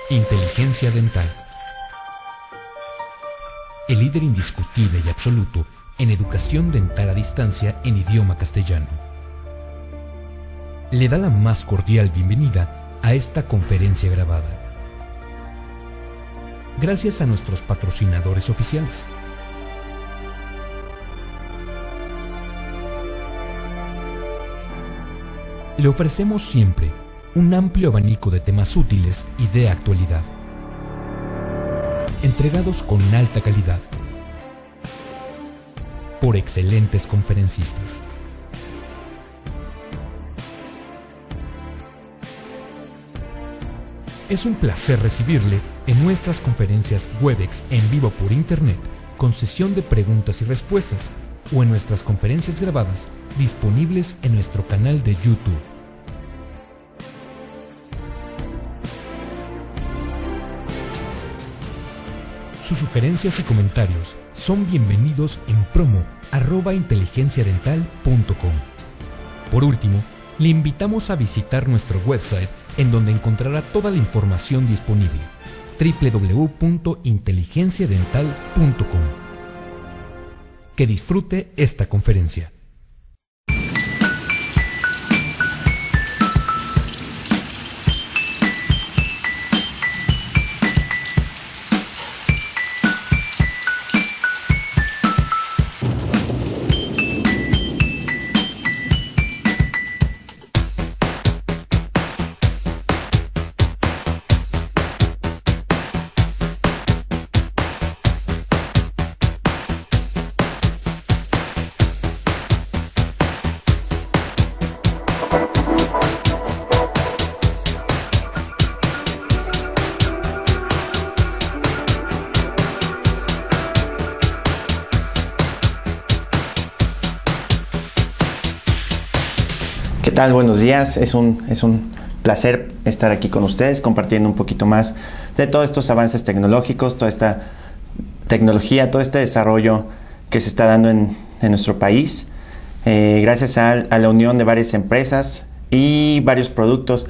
Inteligencia dental. El líder indiscutible y absoluto en educación dental a distancia en idioma castellano. Le da la más cordial bienvenida a esta conferencia grabada. Gracias a nuestros patrocinadores oficiales. Le ofrecemos siempre un amplio abanico de temas útiles y de actualidad, entregados con alta calidad, por excelentes conferencistas. Es un placer recibirle en nuestras conferencias Webex en vivo por Internet, con sesión de preguntas y respuestas, o en nuestras conferencias grabadas disponibles en nuestro canal de YouTube. Sus sugerencias y comentarios son bienvenidos en promo@inteligenciadental.com. Por último, le invitamos a visitar nuestro website, en donde encontrará toda la información disponible: www.inteligenciadental.com. Que disfrute esta conferencia. ¿Qué tal? Buenos días. Es un placer estar aquí con ustedes compartiendo un poquito más de todos estos avances tecnológicos, toda esta tecnología, todo este desarrollo que se está dando en nuestro país, gracias a la unión de varias empresas y varios productos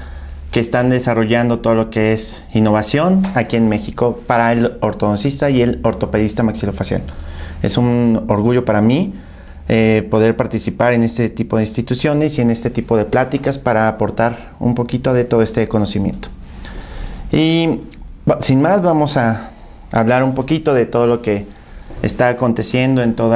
que están desarrollando todo lo que es innovación aquí en México para el ortodoncista y el ortopedista maxilofacial. Es un orgullo para mí poder participar en este tipo de instituciones y en este tipo de pláticas para aportar un poquito de todo este conocimiento. Y sin más, vamos a hablar un poquito de todo lo que está aconteciendo en todo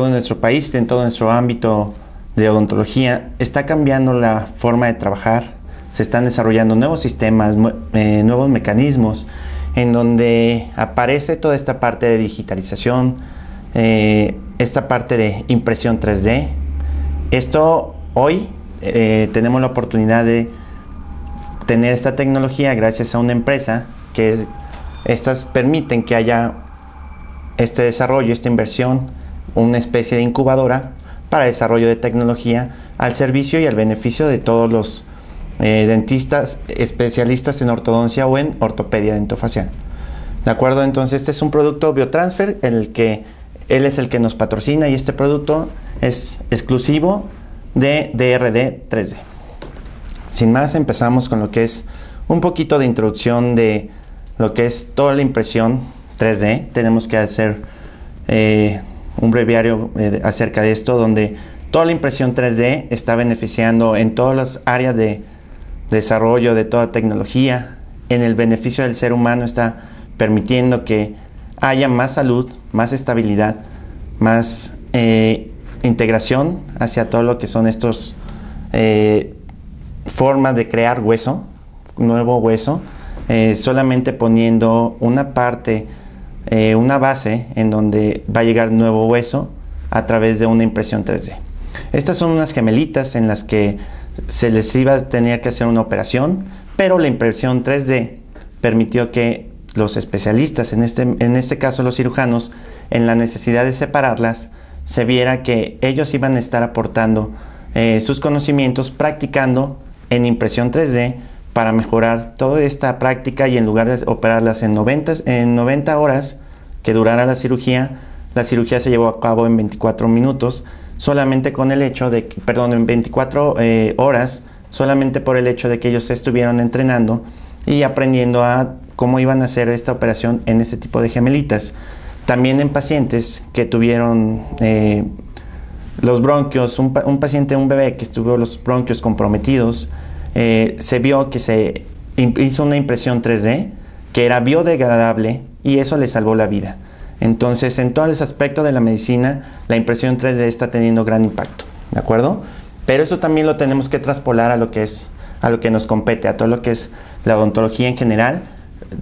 nuestro país, en todo nuestro ámbito de odontología. Está cambiando la forma de trabajar, se están desarrollando nuevos sistemas, nuevos mecanismos, en donde aparece toda esta parte de digitalización, esta parte de impresión 3D. Esto hoy tenemos la oportunidad de tener esta tecnología gracias a una empresa que estas permiten que haya este desarrollo, esta inversión, una especie de incubadora para desarrollo de tecnología al servicio y al beneficio de todos los dentistas especialistas en ortodoncia o en ortopedia dentofacial. ¿De acuerdo? Entonces este es un producto Biotransfer en el que él es el que nos patrocina, y este producto es exclusivo de DRD 3D. Sin más, empezamos con lo que es un poquito de introducción de lo que es toda la impresión 3D. Tenemos que hacer un breviario acerca de esto, donde toda la impresión 3D está beneficiando en todas las áreas de desarrollo de toda tecnología. En el beneficio del ser humano está permitiendo que haya más salud, más estabilidad, más integración hacia todo lo que son estos formas de crear hueso, nuevo hueso, solamente poniendo una parte, una base en donde va a llegar nuevo hueso a través de una impresión 3D. Estas son unas gemelitas en las que se les iba a tener que hacer una operación, pero la impresión 3D permitió que los especialistas, en este caso los cirujanos, en la necesidad de separarlas, se viera que ellos iban a estar aportando sus conocimientos practicando en impresión 3D para mejorar toda esta práctica, y en lugar de operarlas en 90 horas que durara la cirugía se llevó a cabo en 24 minutos, solamente con el hecho de que, perdón, en 24 horas, solamente por el hecho de que ellos estuvieron entrenando y aprendiendo a cómo iban a hacer esta operación en este tipo de gemelitas. También en pacientes que tuvieron los bronquios, un paciente, un bebé que tuvo los bronquios comprometidos, se vio que se hizo una impresión 3D que era biodegradable y eso le salvó la vida. Entonces, en todos los aspectos de la medicina, la impresión 3D está teniendo gran impacto, ¿de acuerdo? Pero eso también lo tenemos que traspolar a lo que nos compete, a todo lo que es la odontología en general.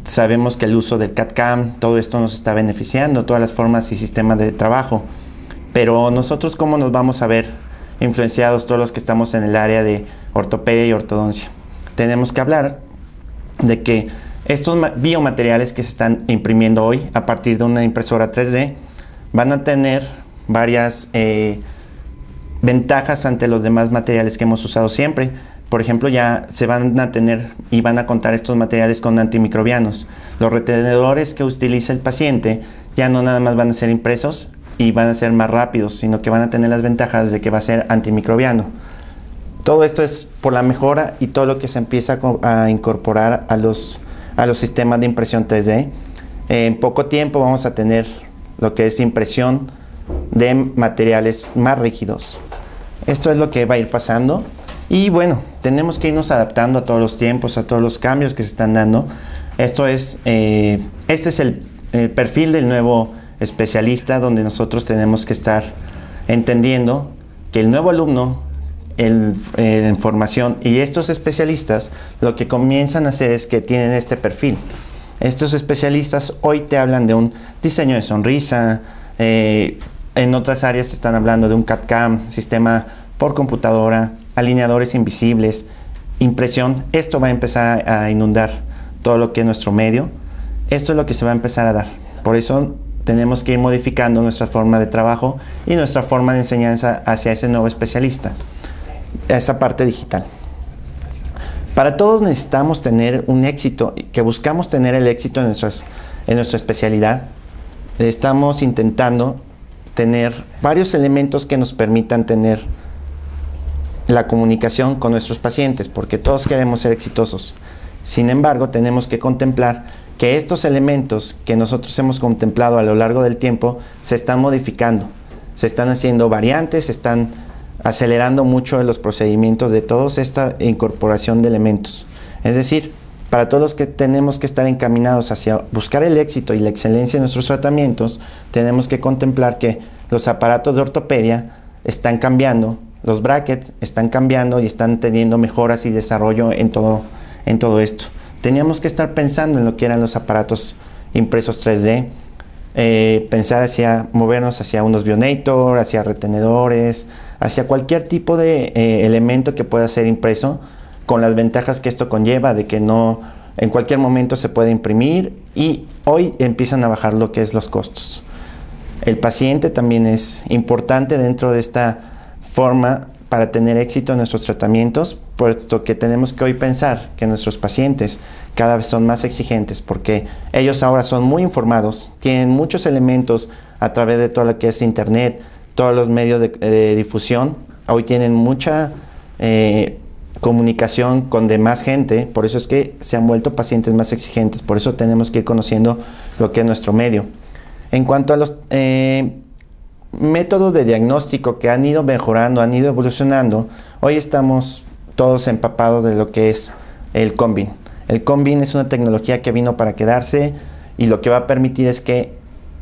Sabemos que el uso del CAD/CAM, todo esto nos está beneficiando, todas las formas y sistemas de trabajo. Pero nosotros, ¿cómo nos vamos a ver influenciados todos los que estamos en el área de ortopedia y ortodoncia? Tenemos que hablar de que estos biomateriales que se están imprimiendo hoy a partir de una impresora 3D van a tener varias ventajas ante los demás materiales que hemos usado siempre. Por ejemplo, ya se van a tener y van a contar estos materiales con antimicrobianos. Los retenedores que utiliza el paciente ya no nada más van a ser impresos y van a ser más rápidos, sino que van a tener las ventajas de que va a ser antimicrobiano. Todo esto es por la mejora y todo lo que se empieza a incorporar a los sistemas de impresión 3D. En poco tiempo vamos a tener lo que es impresión de materiales más rígidos. Esto es lo que va a ir pasando y bueno, tenemos que irnos adaptando a todos los tiempos, a todos los cambios que se están dando. Este es el perfil del nuevo especialista, donde nosotros tenemos que estar entendiendo que el nuevo alumno en formación y estos especialistas lo que comienzan a hacer es que tienen este perfil. Estos especialistas hoy te hablan de un diseño de sonrisa, en otras áreas están hablando de un CAD/CAM, sistema por computadora, alineadores invisibles, impresión. Esto va a empezar a inundar todo lo que es nuestro medio. Esto es lo que se va a empezar a dar. Por eso tenemos que ir modificando nuestra forma de trabajo y nuestra forma de enseñanza hacia ese nuevo especialista, esa parte digital. Para todos necesitamos tener un éxito, que buscamos tener el éxito en nuestra especialidad. Estamos intentando tener varios elementos que nos permitan tener la comunicación con nuestros pacientes, porque todos queremos ser exitosos. Sin embargo, tenemos que contemplar que estos elementos que nosotros hemos contemplado a lo largo del tiempo se están modificando, se están haciendo variantes, se están acelerando mucho los procedimientos de toda esta incorporación de elementos. Es decir, para todos los que tenemos que estar encaminados hacia buscar el éxito y la excelencia en nuestros tratamientos, tenemos que contemplar que los aparatos de ortopedia están cambiando, los brackets están cambiando y están teniendo mejoras y desarrollo en todo esto. Teníamos que estar pensando en lo que eran los aparatos impresos 3D, movernos hacia unos Bionator, hacia retenedores, hacia cualquier tipo de elemento que pueda ser impreso, con las ventajas que esto conlleva de que no en cualquier momento se puede imprimir y hoy empiezan a bajar lo que es los costos. El paciente también es importante dentro de esta forma para tener éxito en nuestros tratamientos, puesto que tenemos que hoy pensar que nuestros pacientes cada vez son más exigentes, porque ellos ahora son muy informados, tienen muchos elementos a través de todo lo que es internet, todos los medios de difusión, hoy tienen mucha comunicación con demás gente, por eso es que se han vuelto pacientes más exigentes, por eso tenemos que ir conociendo lo que es nuestro medio. En cuanto a los métodos de diagnóstico que han ido mejorando, han ido evolucionando, hoy estamos todos empapados de lo que es el Combin. El Combin es una tecnología que vino para quedarse y lo que va a permitir es que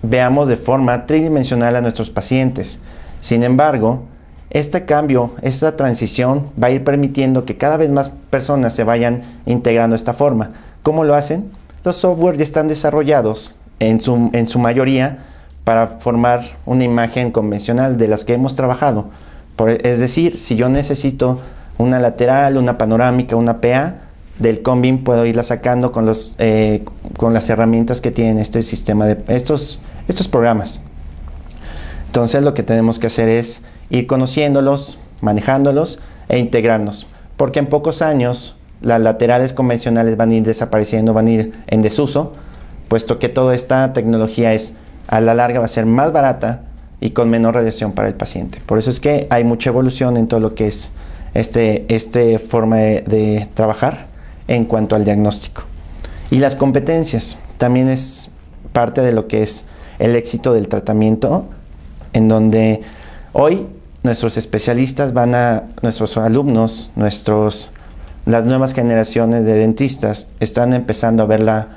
veamos de forma tridimensional a nuestros pacientes. Sin embargo, este cambio, esta transición va a ir permitiendo que cada vez más personas se vayan integrando a esta forma. ¿Cómo lo hacen? Los software ya están desarrollados en su mayoría para formar una imagen convencional de las que hemos trabajado. Es decir, si yo necesito una lateral, una panorámica, una PA, del Combin puedo irla sacando con las herramientas que tienen este sistema de estos programas. Entonces lo que tenemos que hacer es ir conociéndolos, manejándolos e integrarnos, porque en pocos años las laterales convencionales van a ir desapareciendo, van a ir en desuso, puesto que toda esta tecnología a la larga va a ser más barata y con menor radiación para el paciente. Por eso es que hay mucha evolución en todo lo que es esta forma de trabajar en cuanto al diagnóstico. Y las competencias también es parte de lo que es el éxito del tratamiento, en donde hoy nuestros especialistas nuestros alumnos, las nuevas generaciones de dentistas están empezando a ver la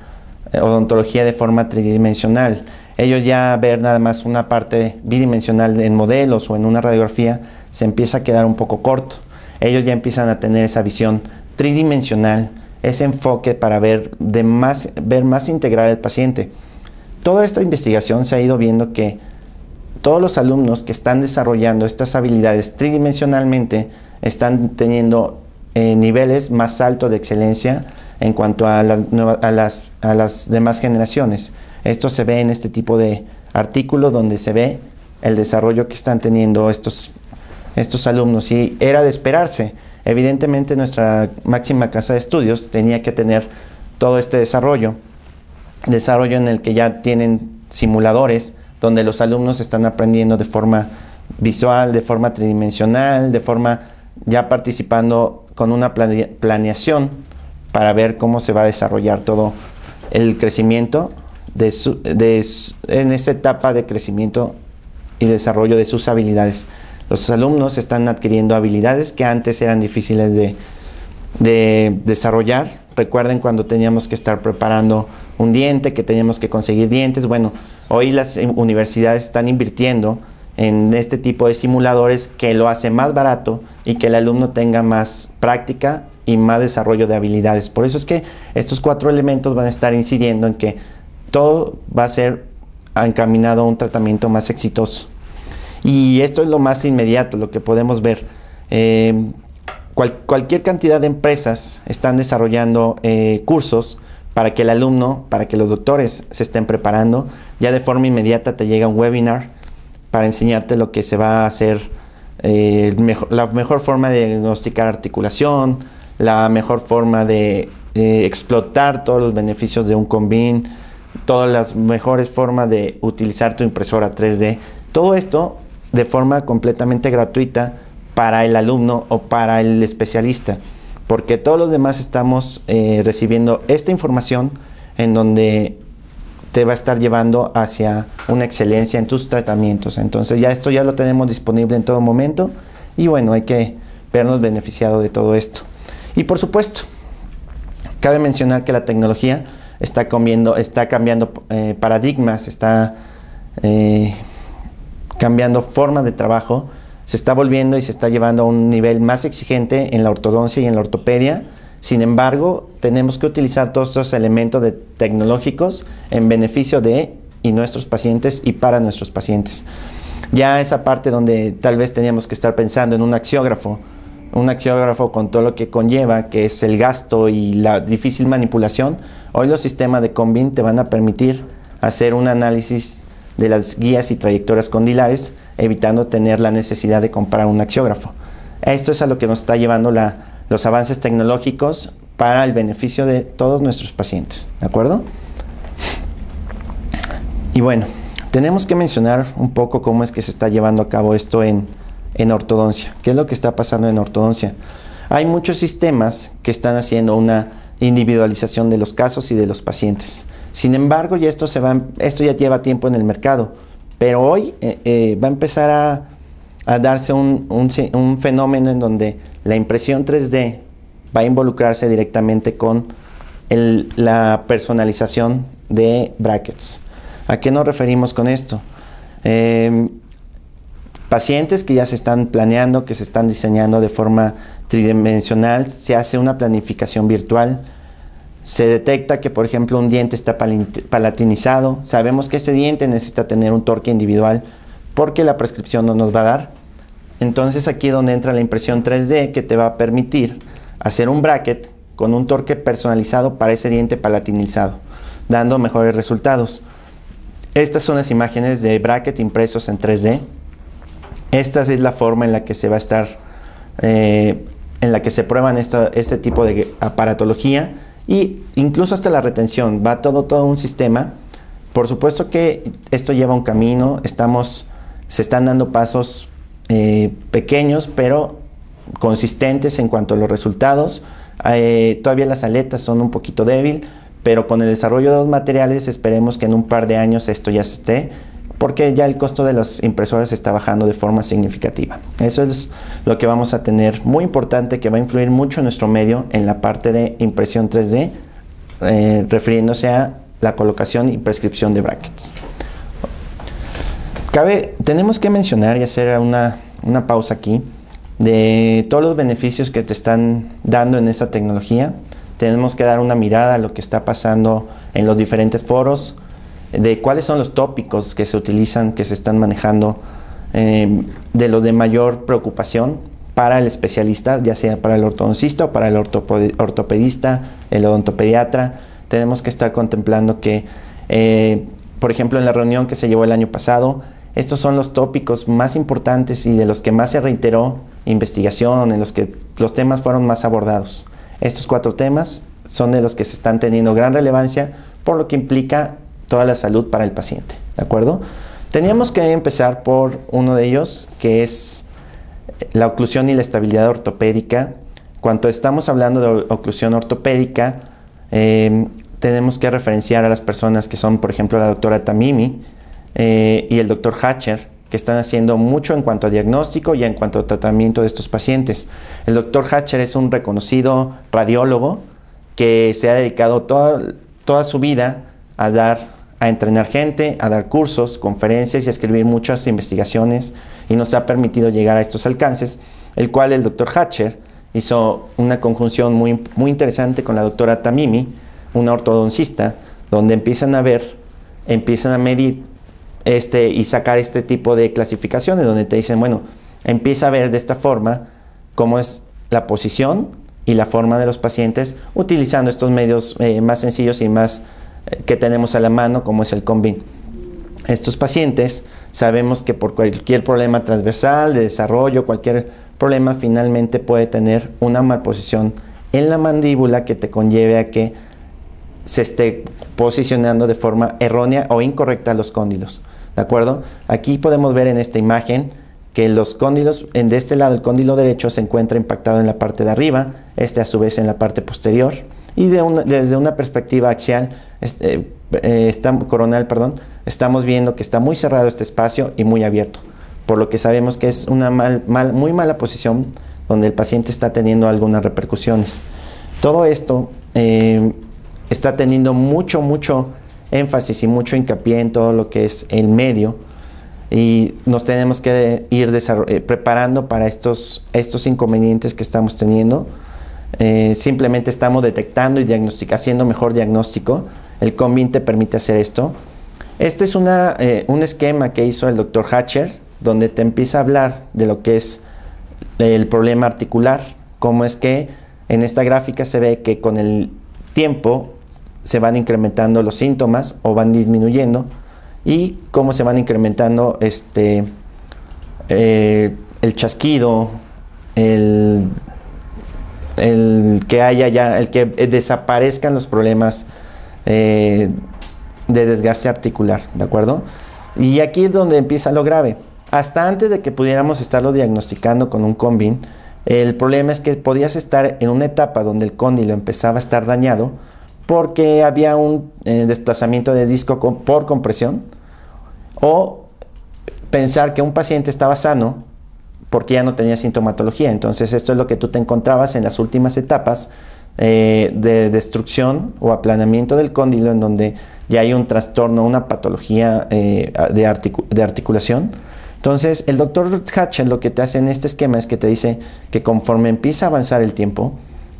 odontología de forma tridimensional. Ellos ya ver nada más una parte bidimensional en modelos o en una radiografía se empieza a quedar un poco corto. Ellos ya empiezan a tener esa visión tridimensional, ese enfoque para ver más integral al paciente. Toda esta investigación se ha ido viendo que todos los alumnos que están desarrollando estas habilidades tridimensionalmente están teniendo niveles más altos de excelencia en cuanto a las demás generaciones. Esto se ve en este tipo de artículos donde se ve el desarrollo que están teniendo estos alumnos, y era de esperarse. Evidentemente nuestra máxima casa de estudios tenía que tener todo este desarrollo en el que ya tienen simuladores donde los alumnos están aprendiendo de forma visual, de forma tridimensional, de forma ya participando con una planeación para ver cómo se va a desarrollar todo el crecimiento en esta etapa de crecimiento y desarrollo de sus habilidades. Los alumnos están adquiriendo habilidades que antes eran difíciles de desarrollar. Recuerden cuando teníamos que estar preparando un diente, que teníamos que conseguir dientes. Bueno, hoy las universidades están invirtiendo en este tipo de simuladores que lo hace más barato y que el alumno tenga más práctica y más desarrollo de habilidades. Por eso es que estos 4 elementos van a estar incidiendo en que todo va a ser encaminado a un tratamiento más exitoso. Y esto es lo más inmediato, lo que podemos ver. Cualquier cantidad de empresas están desarrollando cursos para que el alumno, para que los doctores se estén preparando. Ya de forma inmediata te llega un webinar para enseñarte lo que se va a hacer, la mejor forma de diagnosticar articulación, la mejor forma de explotar todos los beneficios de un Conbin, todas las mejores formas de utilizar tu impresora 3D. Todo esto de forma completamente gratuita para el alumno o para el especialista, porque todos los demás estamos recibiendo esta información en donde te va a estar llevando hacia una excelencia en tus tratamientos. Entonces esto ya lo tenemos disponible en todo momento y bueno, hay que vernos beneficiados de todo esto. Y por supuesto, cabe mencionar que la tecnología está cambiando paradigmas, está cambiando forma de trabajo, se está volviendo y se está llevando a un nivel más exigente en la ortodoncia y en la ortopedia. Sin embargo, tenemos que utilizar todos estos elementos tecnológicos en beneficio de nuestros pacientes y para nuestros pacientes. Ya esa parte donde tal vez teníamos que estar pensando en un axiógrafo con todo lo que conlleva, que es el gasto y la difícil manipulación, hoy los sistemas de Conbin te van a permitir hacer un análisis de las guías y trayectorias condilares, evitando tener la necesidad de comprar un axiógrafo. Esto es a lo que nos está llevando los avances tecnológicos para el beneficio de todos nuestros pacientes, ¿de acuerdo? Y bueno, tenemos que mencionar un poco cómo es que se está llevando a cabo esto en ortodoncia. ¿Qué es lo que está pasando en ortodoncia? Hay muchos sistemas que están haciendo una individualización de los casos y de los pacientes. Sin embargo, ya esto ya lleva tiempo en el mercado, pero hoy va a empezar a darse un fenómeno en donde la impresión 3D va a involucrarse directamente con la personalización de brackets. ¿A qué nos referimos con esto? Pacientes que ya se están planeando, que se están diseñando de forma tridimensional, se hace una planificación virtual. Se detecta que, por ejemplo, un diente está palatinizado. Sabemos que ese diente necesita tener un torque individual porque la prescripción no nos va a dar. Entonces aquí es donde entra la impresión 3D, que te va a permitir hacer un bracket con un torque personalizado para ese diente palatinizado, dando mejores resultados. Estas son las imágenes de bracket impresos en 3D. Esta es la forma en la que se va a estar, en la que se prueban este tipo de aparatología. Y incluso hasta la retención, va todo un sistema. Por supuesto que esto lleva un camino, se están dando pasos pequeños, pero consistentes en cuanto a los resultados. Todavía las aletas son un poquito débil, pero con el desarrollo de los materiales esperemos que en un par de años esto ya se esté, porque ya el costo de las impresoras está bajando de forma significativa. Eso es lo que vamos a tener muy importante, que va a influir mucho en nuestro medio en la parte de impresión 3D, refiriéndose a la colocación y prescripción de brackets. Tenemos que mencionar y hacer una pausa aquí de todos los beneficios que te están dando en esta tecnología. Tenemos que dar una mirada a lo que está pasando en los diferentes foros, de cuáles son los tópicos que se utilizan, que se están manejando, de los de mayor preocupación para el especialista, ya sea para el ortodoncista o para el ortopedista, el odontopediatra. Tenemos que estar contemplando que, por ejemplo, en la reunión que se llevó el año pasado, estos son los tópicos más importantes y de los que más se reiteró investigación, en los que los temas fueron más abordados. Estos 4 temas son de los que se están teniendo gran relevancia, por lo que implica toda la salud para el paciente, ¿de acuerdo? Teníamos que empezar por uno de ellos, que es la oclusión y la estabilidad ortopédica. Cuando estamos hablando de oclusión ortopédica, tenemos que referenciar a las personas que son, por ejemplo, la doctora Tamimi y el doctor Hatcher, que están haciendo mucho en cuanto a diagnóstico y en cuanto a tratamiento de estos pacientes. El doctor Hatcher es un reconocido radiólogo que se ha dedicado toda su vida a entrenar gente, a dar cursos, conferencias y a escribir muchas investigaciones, y nos ha permitido llegar a estos alcances, el cual el doctor Hatcher hizo una conjunción muy interesante con la doctora Tamimi, una ortodoncista, donde empiezan a medir y sacar este tipo de clasificaciones, donde te dicen, bueno, empieza a ver de esta forma cómo es la posición y la forma de los pacientes, utilizando estos medios más sencillos y más que tenemos a la mano, como es el Combin. Estos pacientes sabemos que por cualquier problema transversal, de desarrollo, cualquier problema, finalmente puede tener una malposición en la mandíbula que te conlleve a que se esté posicionando de forma errónea o incorrecta los cóndilos, ¿de acuerdo? Aquí podemos ver en esta imagen que los cóndilos, de este lado el cóndilo derecho se encuentra impactado en la parte de arriba, a su vez en la parte posterior, y desde una perspectiva axial, coronal, estamos viendo que está muy cerrado este espacio y muy abierto, por lo que sabemos que es una muy mala posición donde el paciente está teniendo algunas repercusiones. Todo esto está teniendo mucho énfasis y mucho hincapié en todo lo que es el medio, y nos tenemos que ir preparando para estos inconvenientes que estamos teniendo. Simplemente estamos detectando y haciendo mejor diagnóstico. El Combin te permite hacer esto. Este es un esquema que hizo el doctor Hatcher, donde te empieza a hablar de lo que es el problema articular, cómo es que en esta gráfica se ve que con el tiempo se van incrementando los síntomas o van disminuyendo, y cómo se van incrementando el chasquido, el que desaparezcan los problemas de desgaste articular, ¿de acuerdo? Y aquí es donde empieza lo grave. Hasta antes de que pudiéramos estarlo diagnosticando con un Combin, el problema es que podías estar en una etapa donde el cóndilo empezaba a estar dañado porque había un desplazamiento de disco por compresión, o pensar que un paciente estaba sano porque ya no tenía sintomatología. Entonces esto es lo que tú te encontrabas en las últimas etapas de destrucción o aplanamiento del cóndilo, en donde ya hay un trastorno, una patología de articulación. Entonces el doctor Hatcher lo que te hace en este esquema es que te dice que conforme empieza a avanzar el tiempo,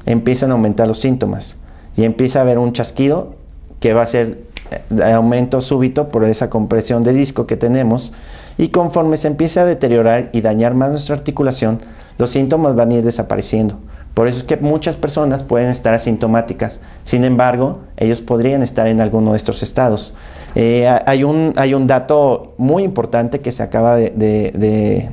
empiezan a aumentar los síntomas y empieza a haber un chasquido que va a ser de aumento súbito por esa compresión de disco que tenemos, y conforme se empieza a deteriorar y dañar más nuestra articulación, los síntomas van a ir desapareciendo. Por eso es que muchas personas pueden estar asintomáticas, sin embargo, ellos podrían estar en alguno de estos estados. Hay un dato muy importante que se acaba de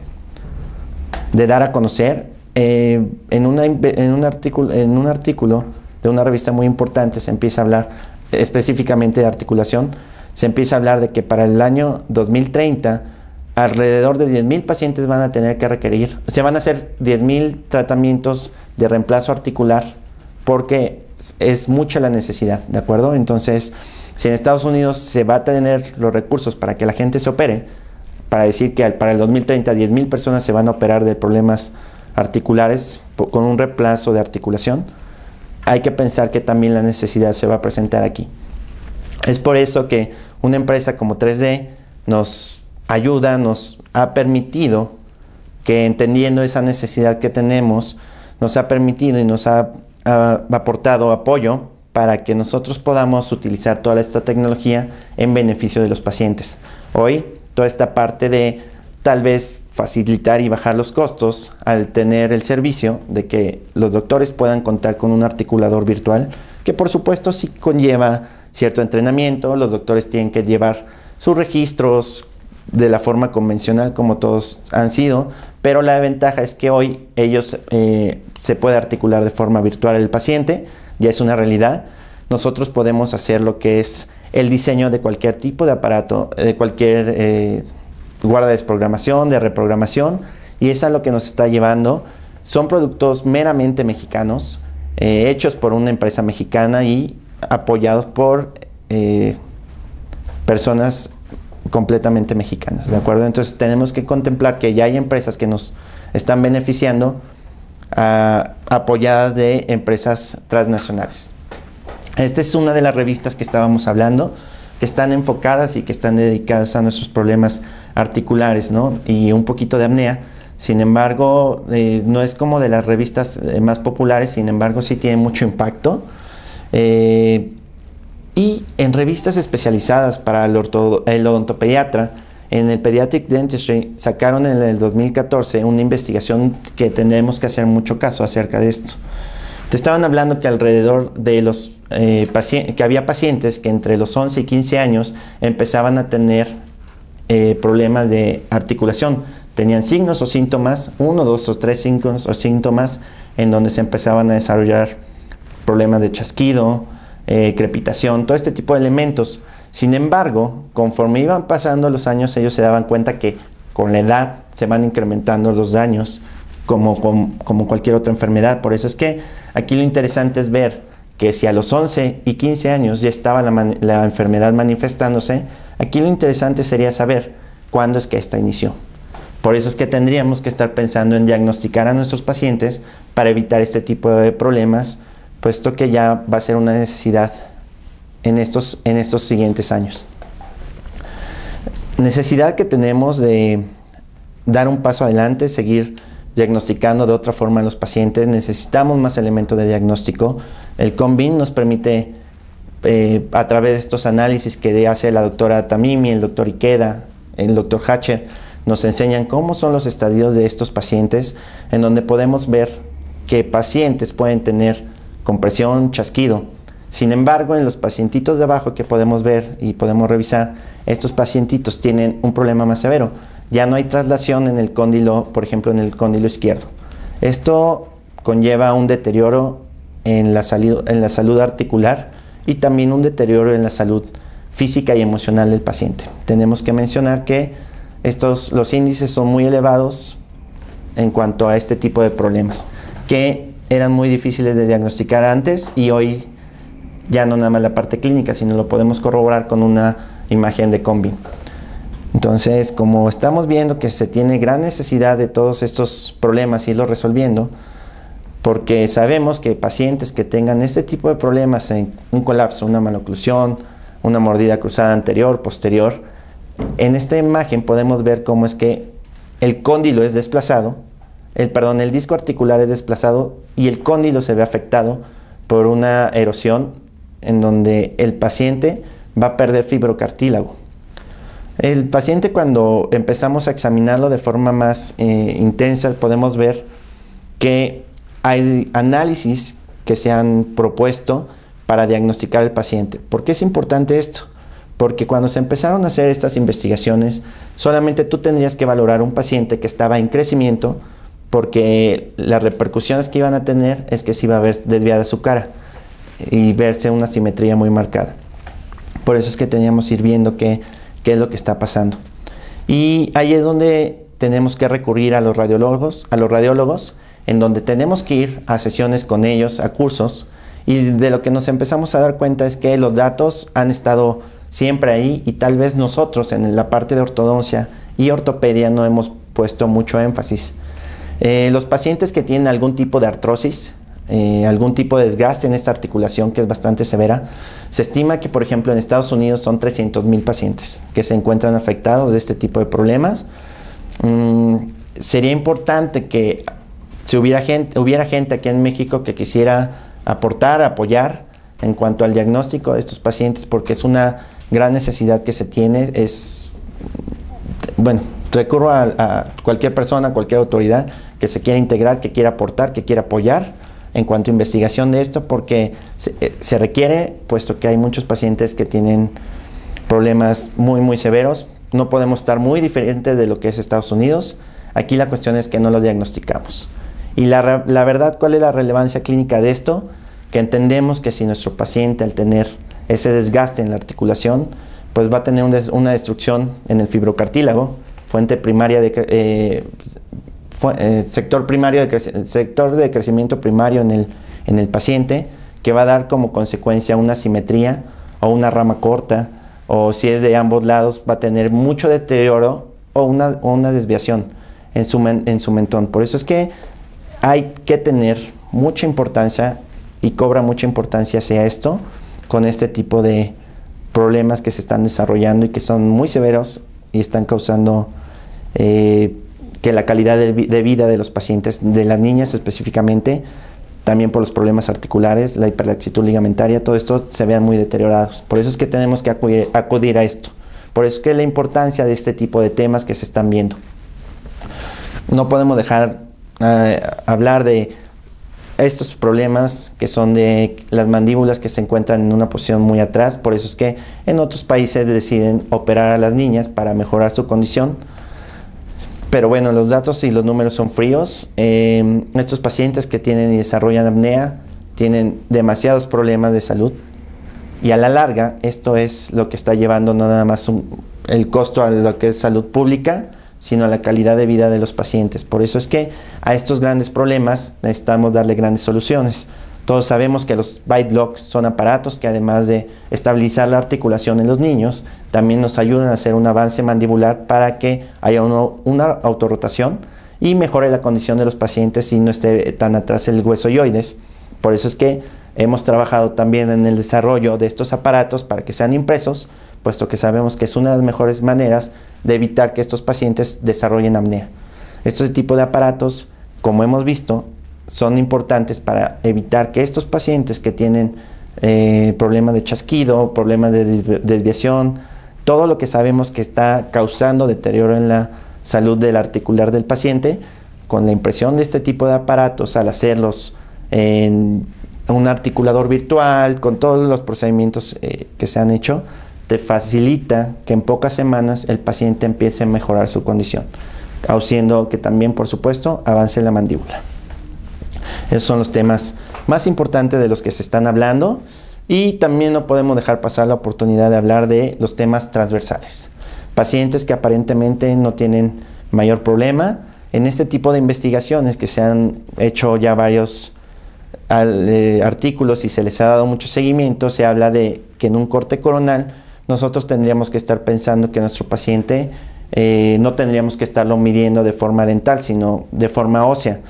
dar a conocer en un artículo de una revista muy importante. Se empieza a hablar específicamente de articulación. Se empieza a hablar de que para el año 2030 alrededor de 10,000 pacientes van a tener que requerir, se van a hacer 10,000 tratamientos de reemplazo articular, porque es mucha la necesidad, ¿de acuerdo? Entonces, si en Estados Unidos se va a tener los recursos para que la gente se opere, para decir que para el 2030 10,000 personas se van a operar de problemas articulares con un reemplazo de articulación, hay que pensar que también la necesidad se va a presentar aquí. Es por eso que una empresa como 3D nos ayuda, nos ha permitido que, entendiendo esa necesidad que tenemos, nos ha permitido y nos ha aportado apoyo para que nosotros podamos utilizar toda esta tecnología en beneficio de los pacientes. Hoy, toda esta parte de tal vez facilitar y bajar los costos al tener el servicio de que los doctores puedan contar con un articulador virtual, que por supuesto sí conlleva cierto entrenamiento. Los doctores tienen que llevar sus registros de la forma convencional como todos han sido, pero la ventaja es que hoy ellos se puede articular de forma virtual el paciente, ya es una realidad. Nosotros podemos hacer lo que es el diseño de cualquier tipo de aparato, de cualquier guarda de desprogramación, de reprogramación, y es a lo que nos está llevando. Son productos meramente mexicanos, hechos por una empresa mexicana y apoyados por personas completamente mexicanas, ¿de acuerdo? Entonces tenemos que contemplar que ya hay empresas que nos están beneficiando, apoyadas de empresas transnacionales. Esta es una de las revistas que estábamos hablando, que están enfocadas y que están dedicadas a nuestros problemas articulares, ¿no? Y un poquito de apnea. Sin embargo, no es como de las revistas más populares, sin embargo sí tiene mucho impacto. Y en revistas especializadas para el odontopediatra, en el Pediatric Dentistry sacaron en el 2014 una investigación que tendremos que hacer mucho caso acerca de esto. Te estaban hablando que alrededor de los que había pacientes que entre los 11 y 15 años empezaban a tener problemas de articulación. Tenían signos o síntomas, 1, 2 o 3 signos o síntomas en donde se empezaban a desarrollar problemas de chasquido, crepitación, todo este tipo de elementos. Sin embargo, conforme iban pasando los años, ellos se daban cuenta que con la edad se van incrementando los daños como cualquier otra enfermedad. Por eso es que aquí lo interesante es ver que si a los 11 y 15 años ya estaba la enfermedad manifestándose, aquí lo interesante sería saber cuándo es que esta inició. Por eso es que tendríamos que estar pensando en diagnosticar a nuestros pacientes para evitar este tipo de problemas, puesto que ya va a ser una necesidad en estos siguientes años. Necesidad que tenemos de dar un paso adelante, seguir diagnosticando de otra forma a los pacientes. Necesitamos más elementos de diagnóstico. El CONBIN nos permite, a través de estos análisis que hace la doctora Tamimi, el doctor Ikeda, el doctor Hatcher, nos enseñan cómo son los estadios de estos pacientes, en donde podemos ver que pacientes pueden tener compresión, chasquido. Sin embargo, en los pacientitos de abajo que podemos ver y podemos revisar, estos pacientitos tienen un problema más severo. Ya no hay traslación en el cóndilo, por ejemplo, en el cóndilo izquierdo. Esto conlleva un deterioro en la salud articular y también un deterioro en la salud física y emocional del paciente. Tenemos que mencionar que los índices son muy elevados en cuanto a este tipo de problemas, que eran muy difíciles de diagnosticar antes y hoy ya no nada más la parte clínica, sino lo podemos corroborar con una imagen de CONBIN. Entonces, como estamos viendo que se tiene gran necesidad de todos estos problemas irlos resolviendo, porque sabemos que pacientes que tengan este tipo de problemas, en un colapso, una maloclusión, una mordida cruzada anterior, posterior, en esta imagen podemos ver cómo es que el cóndilo es desplazado, el disco articular es desplazado y el cóndilo se ve afectado por una erosión en donde el paciente va a perder fibrocartílago. El paciente, cuando empezamos a examinarlo de forma más intensa, podemos ver que hay análisis que se han propuesto para diagnosticar al paciente. ¿Por qué es importante esto? Porque cuando se empezaron a hacer estas investigaciones, solamente tú tendrías que valorar un paciente que estaba en crecimiento, porque las repercusiones que iban a tener es que se iba a ver desviada su cara y verse una simetría muy marcada. Por eso es que teníamos que ir viendo qué es lo que está pasando. Y ahí es donde tenemos que recurrir a los radiólogos, en donde tenemos que ir a sesiones con ellos, a cursos, Y de lo que nos empezamos a dar cuenta es que los datos han estado siempre ahí y tal vez nosotros en la parte de ortodoncia y ortopedia no hemos puesto mucho énfasis. Los pacientes que tienen algún tipo de artrosis, algún tipo de desgaste en esta articulación que es bastante severa, se estima que por ejemplo en Estados Unidos son 300,000 pacientes que se encuentran afectados de este tipo de problemas. Sería importante que si hubiera gente aquí en México que quisiera aportar, apoyar en cuanto al diagnóstico de estos pacientes, porque es una gran necesidad que se tiene. Bueno, recurro a cualquier persona, cualquier autoridad que se quiera integrar, que quiera aportar, que quiera apoyar en cuanto a investigación de esto, porque se requiere, puesto que hay muchos pacientes que tienen problemas muy, muy severos. No podemos estar muy diferentes de lo que es Estados Unidos. Aquí la cuestión es que no lo diagnosticamos. Y la verdad, ¿cuál es la relevancia clínica de esto? Que entendemos que si nuestro paciente, al tener ese desgaste en la articulación, pues va a tener una destrucción en el fibrocartílago, fuente primaria de sector de crecimiento primario en el paciente, que va a dar como consecuencia una asimetría o una rama corta, o si es de ambos lados va a tener mucho deterioro o una desviación en su mentón. Por eso es que hay que tener mucha importancia y cobra mucha importancia hacia esto con este tipo de problemas que se están desarrollando y que son muy severos y están causando que la calidad de vida de los pacientes, de las niñas específicamente, también por los problemas articulares, la hiperlaxitud ligamentaria, todo esto se vean muy deteriorados. Por eso es que tenemos que acudir a esto. Por eso es que la importancia de este tipo de temas que se están viendo. No podemos dejar hablar de estos problemas que son de las mandíbulas que se encuentran en una posición muy atrás. Por eso es que en otros países deciden operar a las niñas para mejorar su condición. Pero bueno, los datos y los números son fríos. Estos pacientes que tienen y desarrollan apnea tienen demasiados problemas de salud. Y a la larga, esto es lo que está llevando no nada más el costo a lo que es salud pública, sino a la calidad de vida de los pacientes. Por eso es que a estos grandes problemas necesitamos darle grandes soluciones. Todos sabemos que los bite locks son aparatos que además de estabilizar la articulación en los niños, también nos ayudan a hacer un avance mandibular para que haya una autorrotación y mejore la condición de los pacientes y no esté tan atrás el hueso yoides. Por eso es que hemos trabajado también en el desarrollo de estos aparatos para que sean impresos, puesto que sabemos que es una de las mejores maneras de evitar que estos pacientes desarrollen apnea. Este tipo de aparatos, como hemos visto, son importantes para evitar que estos pacientes que tienen problemas de chasquido, problemas de desviación, todo lo que sabemos que está causando deterioro en la salud del articular del paciente, con la impresión de este tipo de aparatos, al hacerlos en un articulador virtual, con todos los procedimientos que se han hecho, te facilita que en pocas semanas el paciente empiece a mejorar su condición, haciendo que también, por supuesto, avance la mandíbula. Esos son los temas más importantes de los que se están hablando, y también no podemos dejar pasar la oportunidad de hablar de los temas transversales. Pacientes que aparentemente no tienen mayor problema. En este tipo de investigaciones que se han hecho ya varios artículos y se les ha dado mucho seguimiento, se habla de que en un corte coronal nosotros tendríamos que estar pensando que nuestro paciente no tendríamos que estarlo midiendo de forma dental, sino de forma ósea.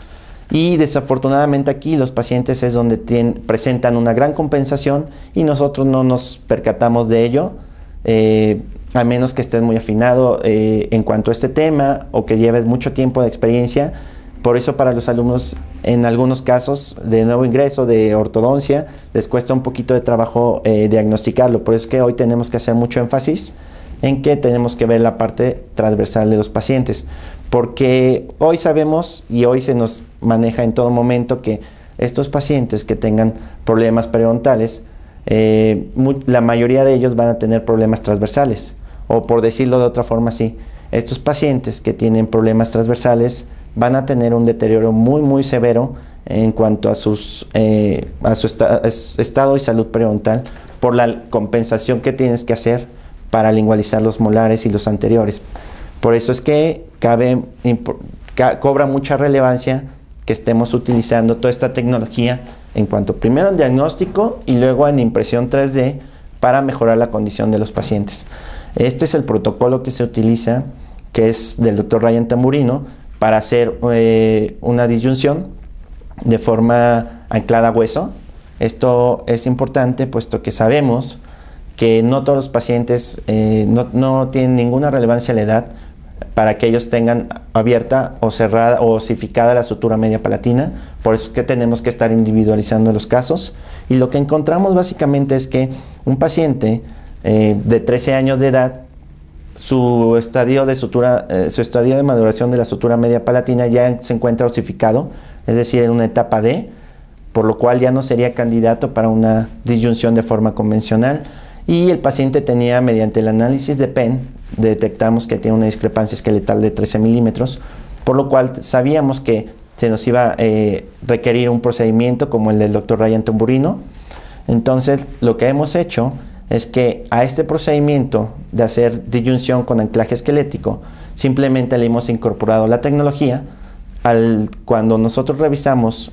Y desafortunadamente aquí los pacientes es donde presentan una gran compensación y nosotros no nos percatamos de ello, a menos que estés muy afinado en cuanto a este tema o que lleves mucho tiempo de experiencia. Por eso para los alumnos, en algunos casos de nuevo ingreso de ortodoncia, les cuesta un poquito de trabajo diagnosticarlo. Por eso es que hoy tenemos que hacer mucho énfasis en que tenemos que ver la parte transversal de los pacientes. Porque hoy sabemos y hoy se nos maneja en todo momento que estos pacientes que tengan problemas periodontales, la mayoría de ellos van a tener problemas transversales. O por decirlo de otra forma, sí, estos pacientes que tienen problemas transversales van a tener un deterioro muy, muy severo en cuanto a su estado y salud periodontal por la compensación que tienes que hacer para lingualizar los molares y los anteriores. Por eso es que cobra mucha relevancia que estemos utilizando toda esta tecnología en cuanto primero al diagnóstico y luego en impresión 3D para mejorar la condición de los pacientes. Este es el protocolo que se utiliza, que es del Dr. Ryan Tamburino, para hacer una disyunción de forma anclada a hueso. Esto es importante puesto que sabemos que no todos los pacientes no tienen ninguna relevancia a la edad para que ellos tengan abierta o cerrada o osificada la sutura media palatina. Por eso es que tenemos que estar individualizando los casos. Y lo que encontramos básicamente es que un paciente de 13 años de edad, su estadio de maduración de la sutura media palatina ya se encuentra osificado, es decir, en una etapa D, por lo cual ya no sería candidato para una disyunción de forma convencional. Y el paciente tenía, mediante el análisis de PEN, detectamos que tiene una discrepancia esqueletal de 13 milímetros, por lo cual sabíamos que se nos iba a requerir un procedimiento como el del Dr. Ryan Tamburino. Entonces, lo que hemos hecho es que a este procedimiento de hacer disyunción con anclaje esquelético, simplemente le hemos incorporado la tecnología. Cuando nosotros revisamos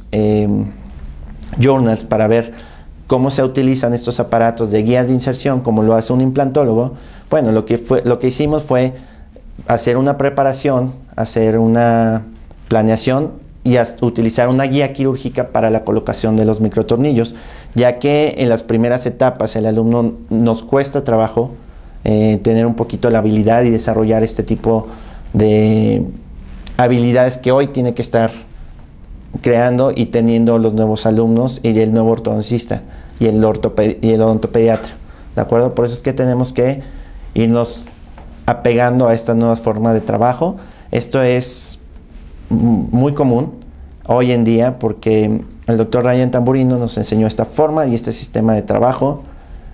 journals para ver cómo se utilizan estos aparatos de guías de inserción, como lo hace un implantólogo, bueno, lo que hicimos fue hacer una preparación, hacer una planeación y utilizar una guía quirúrgica para la colocación de los microtornillos, ya que en las primeras etapas el alumno nos cuesta trabajo tener un poquito la habilidad y desarrollar este tipo de habilidades que hoy tiene que estar creando y teniendo los nuevos alumnos y el nuevo ortodoncista y el odontopediatra, ¿de acuerdo? Por eso es que tenemos que irnos apegando a esta nueva forma de trabajo. Esto es muy común hoy en día porque el Dr. Ryan Tamburino nos enseñó esta forma y este sistema de trabajo.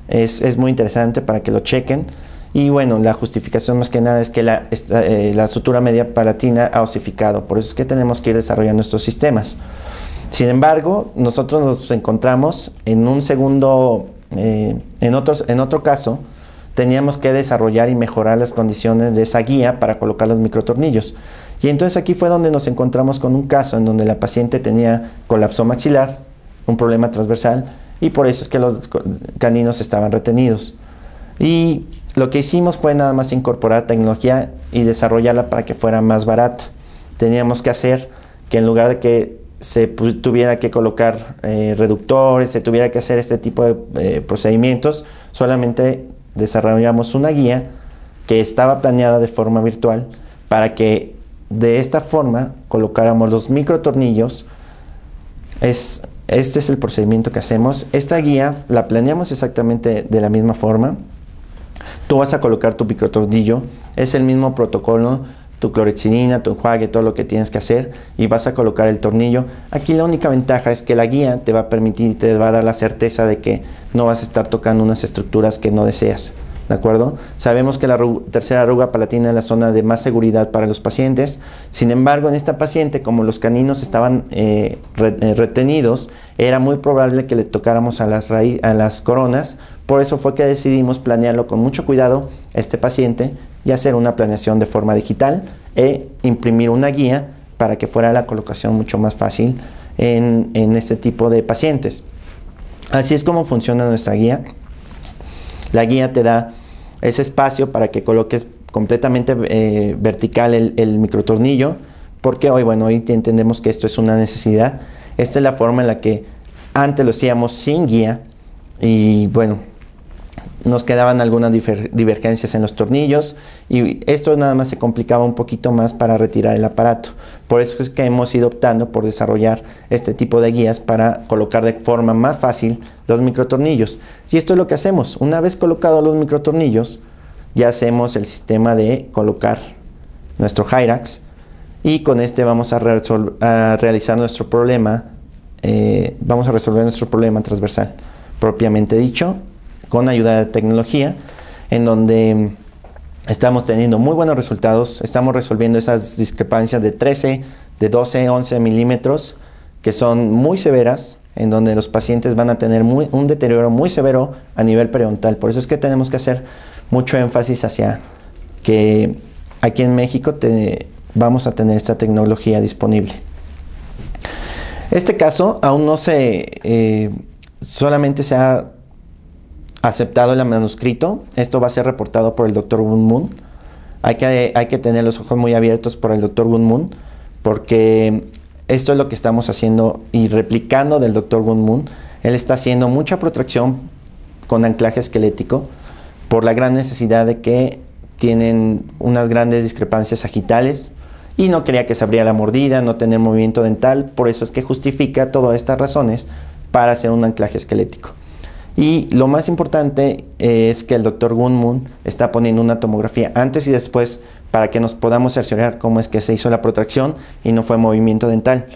Es muy interesante para que lo chequen. Y bueno, la justificación más que nada es que la sutura media palatina ha osificado. Por eso es que tenemos que ir desarrollando estos sistemas. Sin embargo, nosotros nos encontramos en un segundo, en otro caso, teníamos que desarrollar y mejorar las condiciones de esa guía para colocar los microtornillos. Y entonces aquí fue donde nos encontramos con un caso en donde la paciente tenía colapso maxilar, un problema transversal, y por eso es que los caninos estaban retenidos. Y lo que hicimos fue nada más incorporar tecnología y desarrollarla para que fuera más barata. Teníamos que hacer que en lugar de que se tuviera que colocar reductores, se tuviera que hacer este tipo de procedimientos, solamente desarrollamos una guía que estaba planeada de forma virtual para que de esta forma colocáramos los microtornillos. Este es el procedimiento que hacemos. Esta guía la planeamos exactamente de la misma forma. Tú vas a colocar tu microtornillo, es el mismo protocolo, tu clorhexidina, tu enjuague, todo lo que tienes que hacer, y vas a colocar el tornillo. Aquí la única ventaja es que la guía te va a permitir y te va a dar la certeza de que no vas a estar tocando unas estructuras que no deseas, ¿de acuerdo? Sabemos que la tercera arruga palatina es la zona de más seguridad para los pacientes. Sin embargo, en esta paciente, como los caninos estaban retenidos, era muy probable que le tocáramos a las coronas. Por eso fue que decidimos planearlo con mucho cuidado este paciente y hacer una planeación de forma digital e imprimir una guía para que fuera la colocación mucho más fácil en este tipo de pacientes. Así es como funciona nuestra guía. La guía te da ese espacio para que coloques completamente vertical el microtornillo, porque hoy entendemos que esto es una necesidad. Esta es la forma en la que antes lo hacíamos sin guía y bueno, nos quedaban algunas divergencias en los tornillos y esto nada más se complicaba un poquito más para retirar el aparato. Por eso es que hemos ido optando por desarrollar este tipo de guías para colocar de forma más fácil los microtornillos. Y esto es lo que hacemos. Una vez colocados los microtornillos, ya hacemos el sistema de colocar nuestro Hyrax y con este vamos a realizar nuestro problema, vamos a resolver nuestro problema transversal propiamente dicho, con ayuda de tecnología, en donde estamos teniendo muy buenos resultados. Estamos resolviendo esas discrepancias de 13, de 12, 11 milímetros, que son muy severas, en donde los pacientes van a tener un deterioro muy severo a nivel periodontal. Por eso es que tenemos que hacer mucho énfasis hacia que aquí en México vamos a tener esta tecnología disponible. Este caso aún no solamente se ha aceptado el manuscrito. Esto va a ser reportado por el Dr. Woo Moon. Hay que tener los ojos muy abiertos por el Dr. Woo Moon, porque esto es lo que estamos haciendo y replicando del Dr. Woo Moon. Él está haciendo mucha protracción con anclaje esquelético por la gran necesidad de que tienen unas grandes discrepancias sagittales y no quería que se abriera la mordida, no tener movimiento dental. Por eso es que justifica todas estas razones para hacer un anclaje esquelético. Y lo más importante es que el Dr. Woo Moon está poniendo una tomografía antes y después para que nos podamos cerciorar cómo es que se hizo la protracción y no fue movimiento dental.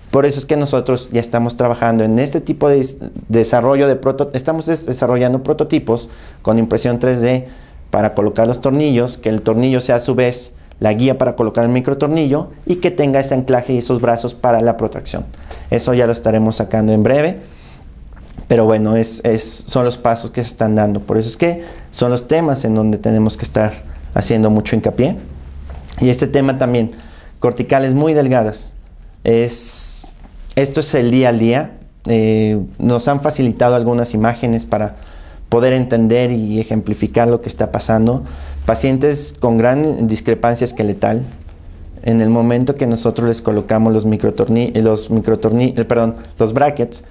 Por eso es que nosotros ya estamos trabajando en este tipo de desarrollo de estamos desarrollando prototipos con impresión 3D para colocar los tornillos, que el tornillo sea a su vez la guía para colocar el microtornillo y que tenga ese anclaje y esos brazos para la protracción. Eso ya lo estaremos sacando en breve. Pero bueno, son los pasos que se están dando. Por eso es que son los temas en donde tenemos que estar haciendo mucho hincapié. Y este tema también, corticales muy delgadas. Esto es el día al día. Nos han facilitado algunas imágenes para poder entender y ejemplificar lo que está pasando. Pacientes con gran discrepancia esqueletal. En el momento que nosotros les colocamos los brackets,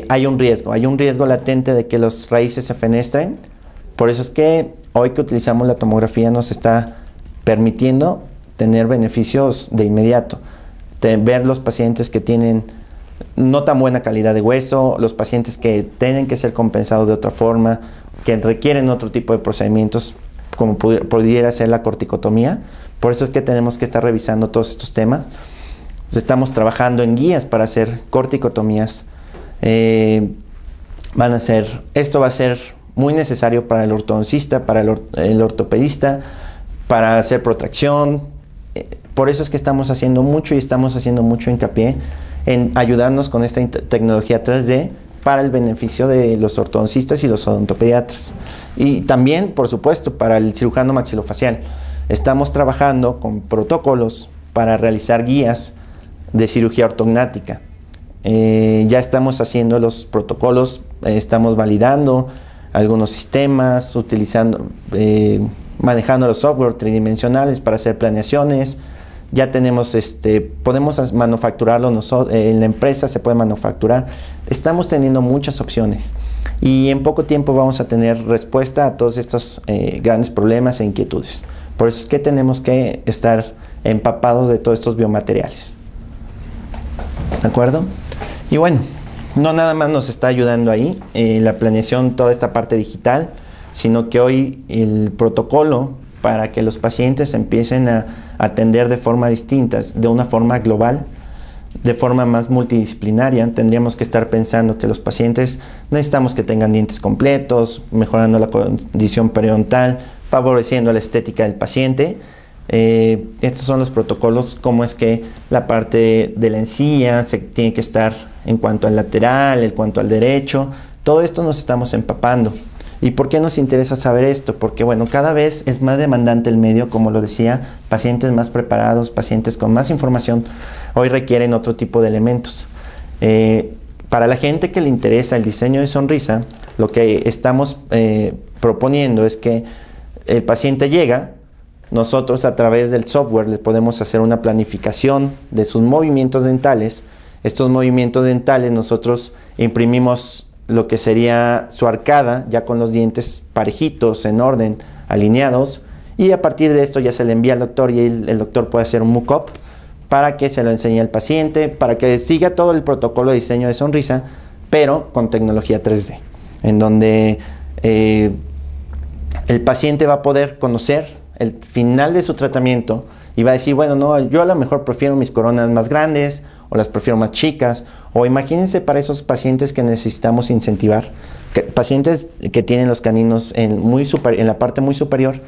hay un riesgo latente de que las raíces se fenestren. Por eso es que hoy que utilizamos la tomografía nos está permitiendo tener beneficios de inmediato. Ver los pacientes que tienen no tan buena calidad de hueso, los pacientes que tienen que ser compensados de otra forma, que requieren otro tipo de procedimientos como pudiera ser la corticotomía. Por eso es que tenemos que estar revisando todos estos temas. Estamos trabajando en guías para hacer corticotomías. Esto va a ser muy necesario para el ortodoncista, para el ortopedista, para hacer protracción. Por eso es que estamos haciendo mucho hincapié en ayudarnos con esta tecnología 3D para el beneficio de los ortodoncistas y los odontopediatras. Y también, por supuesto, para el cirujano maxilofacial. Estamos trabajando con protocolos para realizar guías de cirugía ortognática. Ya estamos haciendo los protocolos, estamos validando algunos sistemas, manejando los software tridimensionales para hacer planeaciones. Ya tenemos, podemos manufacturarlo en la empresa, se puede manufacturar. Estamos teniendo muchas opciones y en poco tiempo vamos a tener respuesta a todos estos grandes problemas e inquietudes. Por eso es que tenemos que estar empapados de todos estos biomateriales. ¿De acuerdo? Y bueno, no nada más nos está ayudando ahí la planeación, toda esta parte digital, sino que hoy el protocolo para que los pacientes empiecen a atender de forma distinta, de una forma global, de forma más multidisciplinaria. Tendríamos que estar pensando que los pacientes necesitamos que tengan dientes completos, mejorando la condición periodontal, favoreciendo la estética del paciente. Estos son los protocolos, como es que la parte de la encía se tiene que estar en cuanto al lateral, en cuanto al derecho. Todo esto nos estamos empapando. ¿Y por qué nos interesa saber esto? Porque bueno, cada vez es más demandante el medio, como lo decía, pacientes más preparados, pacientes con más información, hoy requieren otro tipo de elementos. Para la gente que le interesa el diseño de sonrisa, lo que estamos proponiendo es que el paciente llega, nosotros a través del software le podemos hacer una planificación de sus movimientos dentales. Estos movimientos dentales nosotros imprimimos lo que sería su arcada, ya con los dientes parejitos, en orden, alineados, y a partir de esto ya se le envía al doctor y el doctor puede hacer un mock-up para que se lo enseñe al paciente, para que siga todo el protocolo de diseño de sonrisa, pero con tecnología 3D, en donde el paciente va a poder conocer el final de su tratamiento y va a decir, bueno, no, yo a lo mejor prefiero mis coronas más grandes o las prefiero más chicas, o imagínense para esos pacientes que necesitamos incentivar, pacientes que tienen los caninos en la parte muy superior.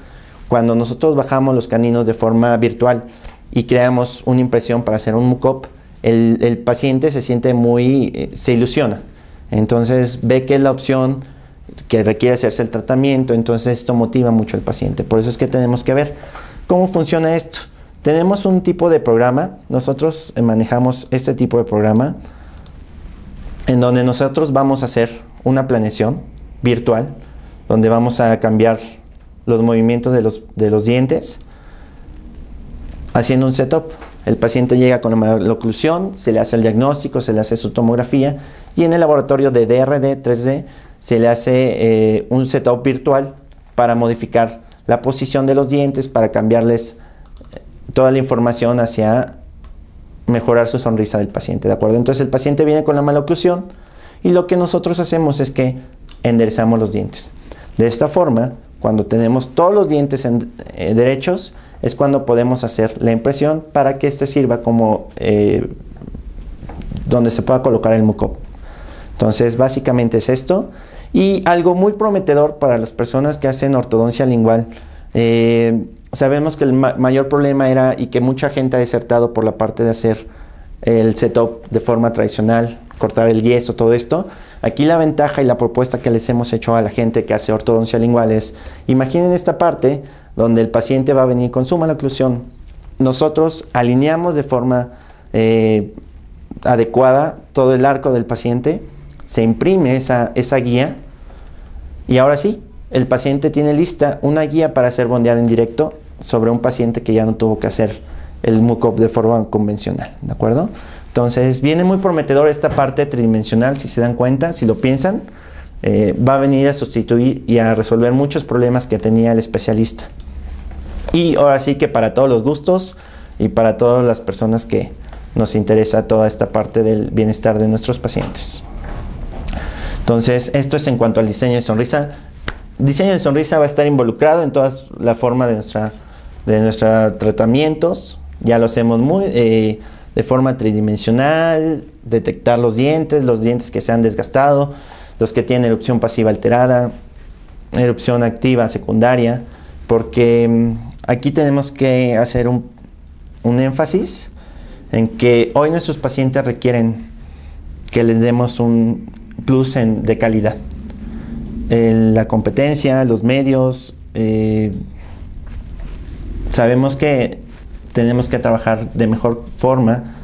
Cuando nosotros bajamos los caninos de forma virtual y creamos una impresión para hacer un mock-up, el paciente se ilusiona, entonces ve que es la opción que requiere hacerse el tratamiento, entonces esto motiva mucho al paciente. Por eso es que tenemos que ver cómo funciona esto. Tenemos un tipo de programa, nosotros manejamos este tipo de programa en donde nosotros vamos a hacer una planeación virtual, donde vamos a cambiar los movimientos de los dientes, haciendo un setup. El paciente llega con la maloclusión, se le hace el diagnóstico, se le hace su tomografía, y en el laboratorio de DRD 3D se le hace un setup virtual para modificar la posición de los dientes, para cambiarles toda la información hacia mejorar su sonrisa del paciente, ¿de acuerdo? Entonces el paciente viene con la maloclusión y lo que nosotros hacemos es que enderezamos los dientes. De esta forma, cuando tenemos todos los dientes derechos, es cuando podemos hacer la impresión para que este sirva como donde se pueda colocar el muco. Entonces básicamente es esto, y algo muy prometedor para las personas que hacen ortodoncia lingual. Sabemos que el mayor problema era, y que mucha gente ha desertado por la parte de hacer el setup de forma tradicional, cortar el yeso, todo esto. Aquí la ventaja y la propuesta que les hemos hecho a la gente que hace ortodoncia lingual es, imaginen esta parte donde el paciente va a venir con su maloclusión. Nosotros alineamos de forma adecuada todo el arco del paciente, se imprime esa guía, y ahora sí, el paciente tiene lista una guía para hacer bondeado en directo sobre un paciente que ya no tuvo que hacer el muco de forma convencional, ¿de acuerdo? Entonces viene muy prometedor esta parte tridimensional, si se dan cuenta, si lo piensan, va a venir a sustituir y a resolver muchos problemas que tenía el especialista. Y ahora sí que para todos los gustos y para todas las personas que nos interesa toda esta parte del bienestar de nuestros pacientes. Entonces esto es en cuanto al diseño de sonrisa. Diseño de sonrisa va a estar involucrado en toda la forma de nuestros tratamientos. Ya lo hacemos de forma tridimensional, detectar los dientes que se han desgastado, los que tienen erupción pasiva alterada, erupción activa secundaria, porque aquí tenemos que hacer un énfasis en que hoy nuestros pacientes requieren que les demos un plus de calidad. La competencia, los medios, sabemos que tenemos que trabajar de mejor forma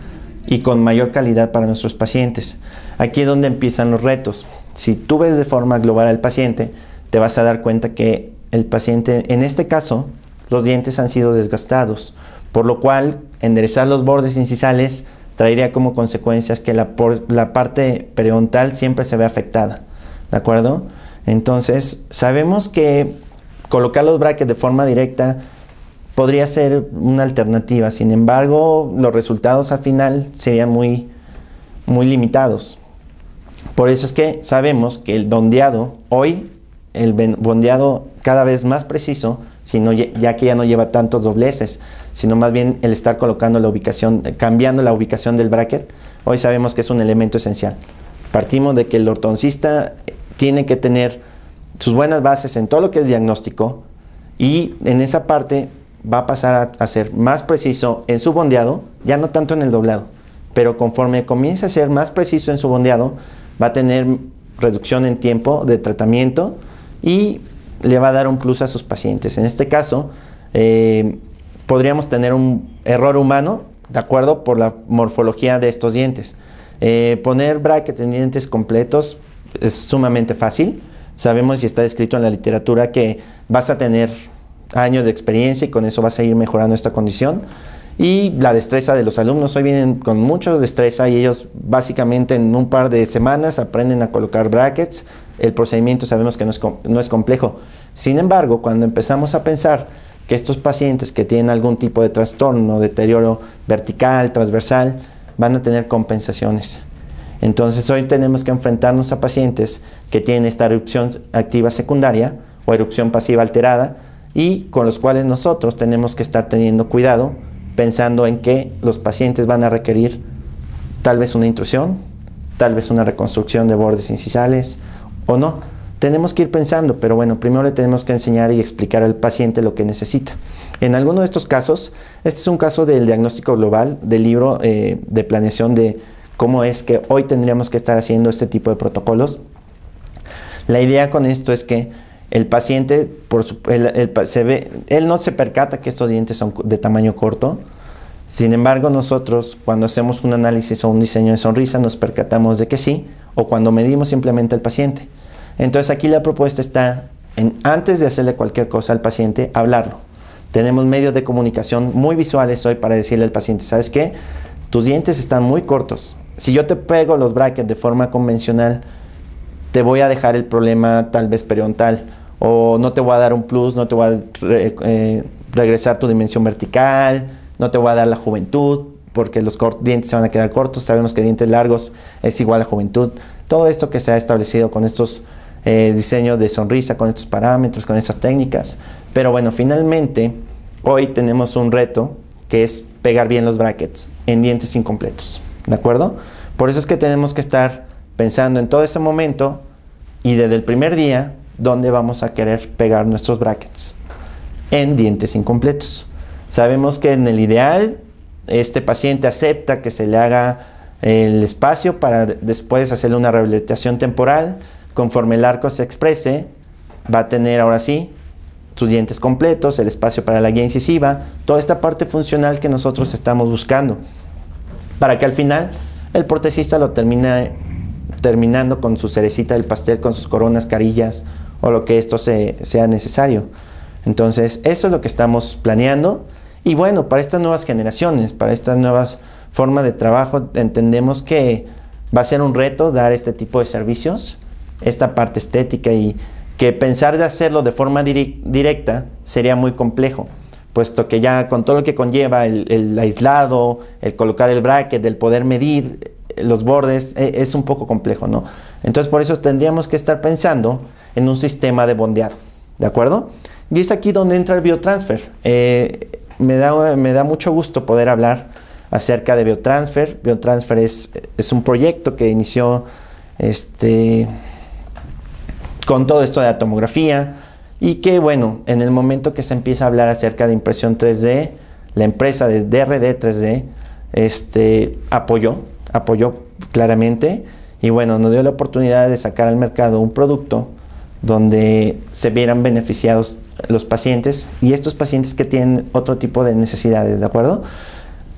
y con mayor calidad para nuestros pacientes. Aquí es donde empiezan los retos. Si tú ves de forma global al paciente, te vas a dar cuenta que el paciente, en este caso, los dientes han sido desgastados, por lo cual enderezar los bordes incisales traería como consecuencias que la parte periodontal siempre se ve afectada, ¿de acuerdo? Entonces, sabemos que colocar los brackets de forma directa podría ser una alternativa. Sin embargo, los resultados al final serían muy limitados. Por eso es que sabemos que el bondeado, hoy, el bondeado cada vez más preciso, ya que ya no lleva tantos dobleces, sino más bien el estar colocando la ubicación, cambiando la ubicación del bracket, hoy sabemos que es un elemento esencial. Partimos de que el ortodoncista tiene que tener sus buenas bases en todo lo que es diagnóstico, y en esa parte va a pasar a ser más preciso en su bondeado, ya no tanto en el doblado, pero conforme comience a ser más preciso en su bondeado, va a tener reducción en tiempo de tratamiento y le va a dar un plus a sus pacientes. En este caso, podríamos tener un error humano, de acuerdo por la morfología de estos dientes. Poner brackets en dientes completos es sumamente fácil. Sabemos y está descrito en la literatura que vas a tener años de experiencia y con eso vas a ir mejorando esta condición. Y la destreza de los alumnos, hoy vienen con mucha destreza y ellos básicamente en un par de semanas aprenden a colocar brackets. El procedimiento sabemos que no es complejo. Sin embargo, cuando empezamos a pensar que estos pacientes que tienen algún tipo de trastorno, deterioro vertical, transversal, van a tener compensaciones. Entonces hoy tenemos que enfrentarnos a pacientes que tienen esta erupción activa secundaria o erupción pasiva alterada, y con los cuales nosotros tenemos que estar teniendo cuidado, pensando en que los pacientes van a requerir tal vez una intrusión, tal vez una reconstrucción de bordes incisales o no. Tenemos que ir pensando, pero bueno, primero le tenemos que enseñar y explicar al paciente lo que necesita. En alguno de estos casos, este es un caso del diagnóstico global del libro de planeación de cómo es que hoy tendríamos que estar haciendo este tipo de protocolos. La idea con esto es que el paciente, él no se percata que estos dientes son de tamaño corto. Sin embargo, nosotros cuando hacemos un análisis o un diseño de sonrisa nos percatamos de que sí, o cuando medimos simplemente al paciente. Entonces aquí la propuesta está en, antes de hacerle cualquier cosa al paciente, hablarlo. Tenemos medios de comunicación muy visuales hoy para decirle al paciente, ¿sabes qué? Tus dientes están muy cortos. Si yo te pego los brackets de forma convencional, te voy a dejar el problema tal vez periodontal, o no te voy a dar un plus, no te voy a regresar tu dimensión vertical, no te voy a dar la juventud, porque los dientes se van a quedar cortos. Sabemos que dientes largos es igual a juventud. Todo esto que se ha establecido con estos diseños de sonrisa, con estos parámetros, con estas técnicas. Pero bueno, finalmente, hoy tenemos un reto que es pegar bien los brackets en dientes incompletos, ¿de acuerdo? Por eso es que tenemos que estar pensando en todo ese momento y desde el primer día, dónde vamos a querer pegar nuestros brackets en dientes incompletos. Sabemos que en el ideal, este paciente acepta que se le haga el espacio para después hacerle una rehabilitación temporal. Conforme el arco se exprese, va a tener ahora sí sus dientes completos, el espacio para la guía incisiva, toda esta parte funcional que nosotros estamos buscando, para que al final el protesista lo terminando con su cerecita del pastel, con sus coronas, carillas o lo que esto sea necesario. Entonces eso es lo que estamos planeando. Y bueno, para estas nuevas generaciones, para estas nuevas formas de trabajo, entendemos que va a ser un reto dar este tipo de servicios, esta parte estética, y que pensar de hacerlo de forma directa sería muy complejo, puesto que ya con todo lo que conlleva el aislado, el colocar el bracket, el poder medir los bordes, es un poco complejo, ¿no? Entonces por eso tendríamos que estar pensando en un sistema de bondeado, ¿de acuerdo? Y es aquí donde entra el biotransfer. Me da mucho gusto poder hablar acerca de biotransfer. Biotransfer es un proyecto que inició con todo esto de la tomografía, y que bueno, en el momento que se empieza a hablar acerca de impresión 3D, la empresa de DRD 3D apoyó claramente, y bueno, nos dio la oportunidad de sacar al mercado un producto donde se vieran beneficiados los pacientes, y estos pacientes que tienen otro tipo de necesidades, ¿de acuerdo?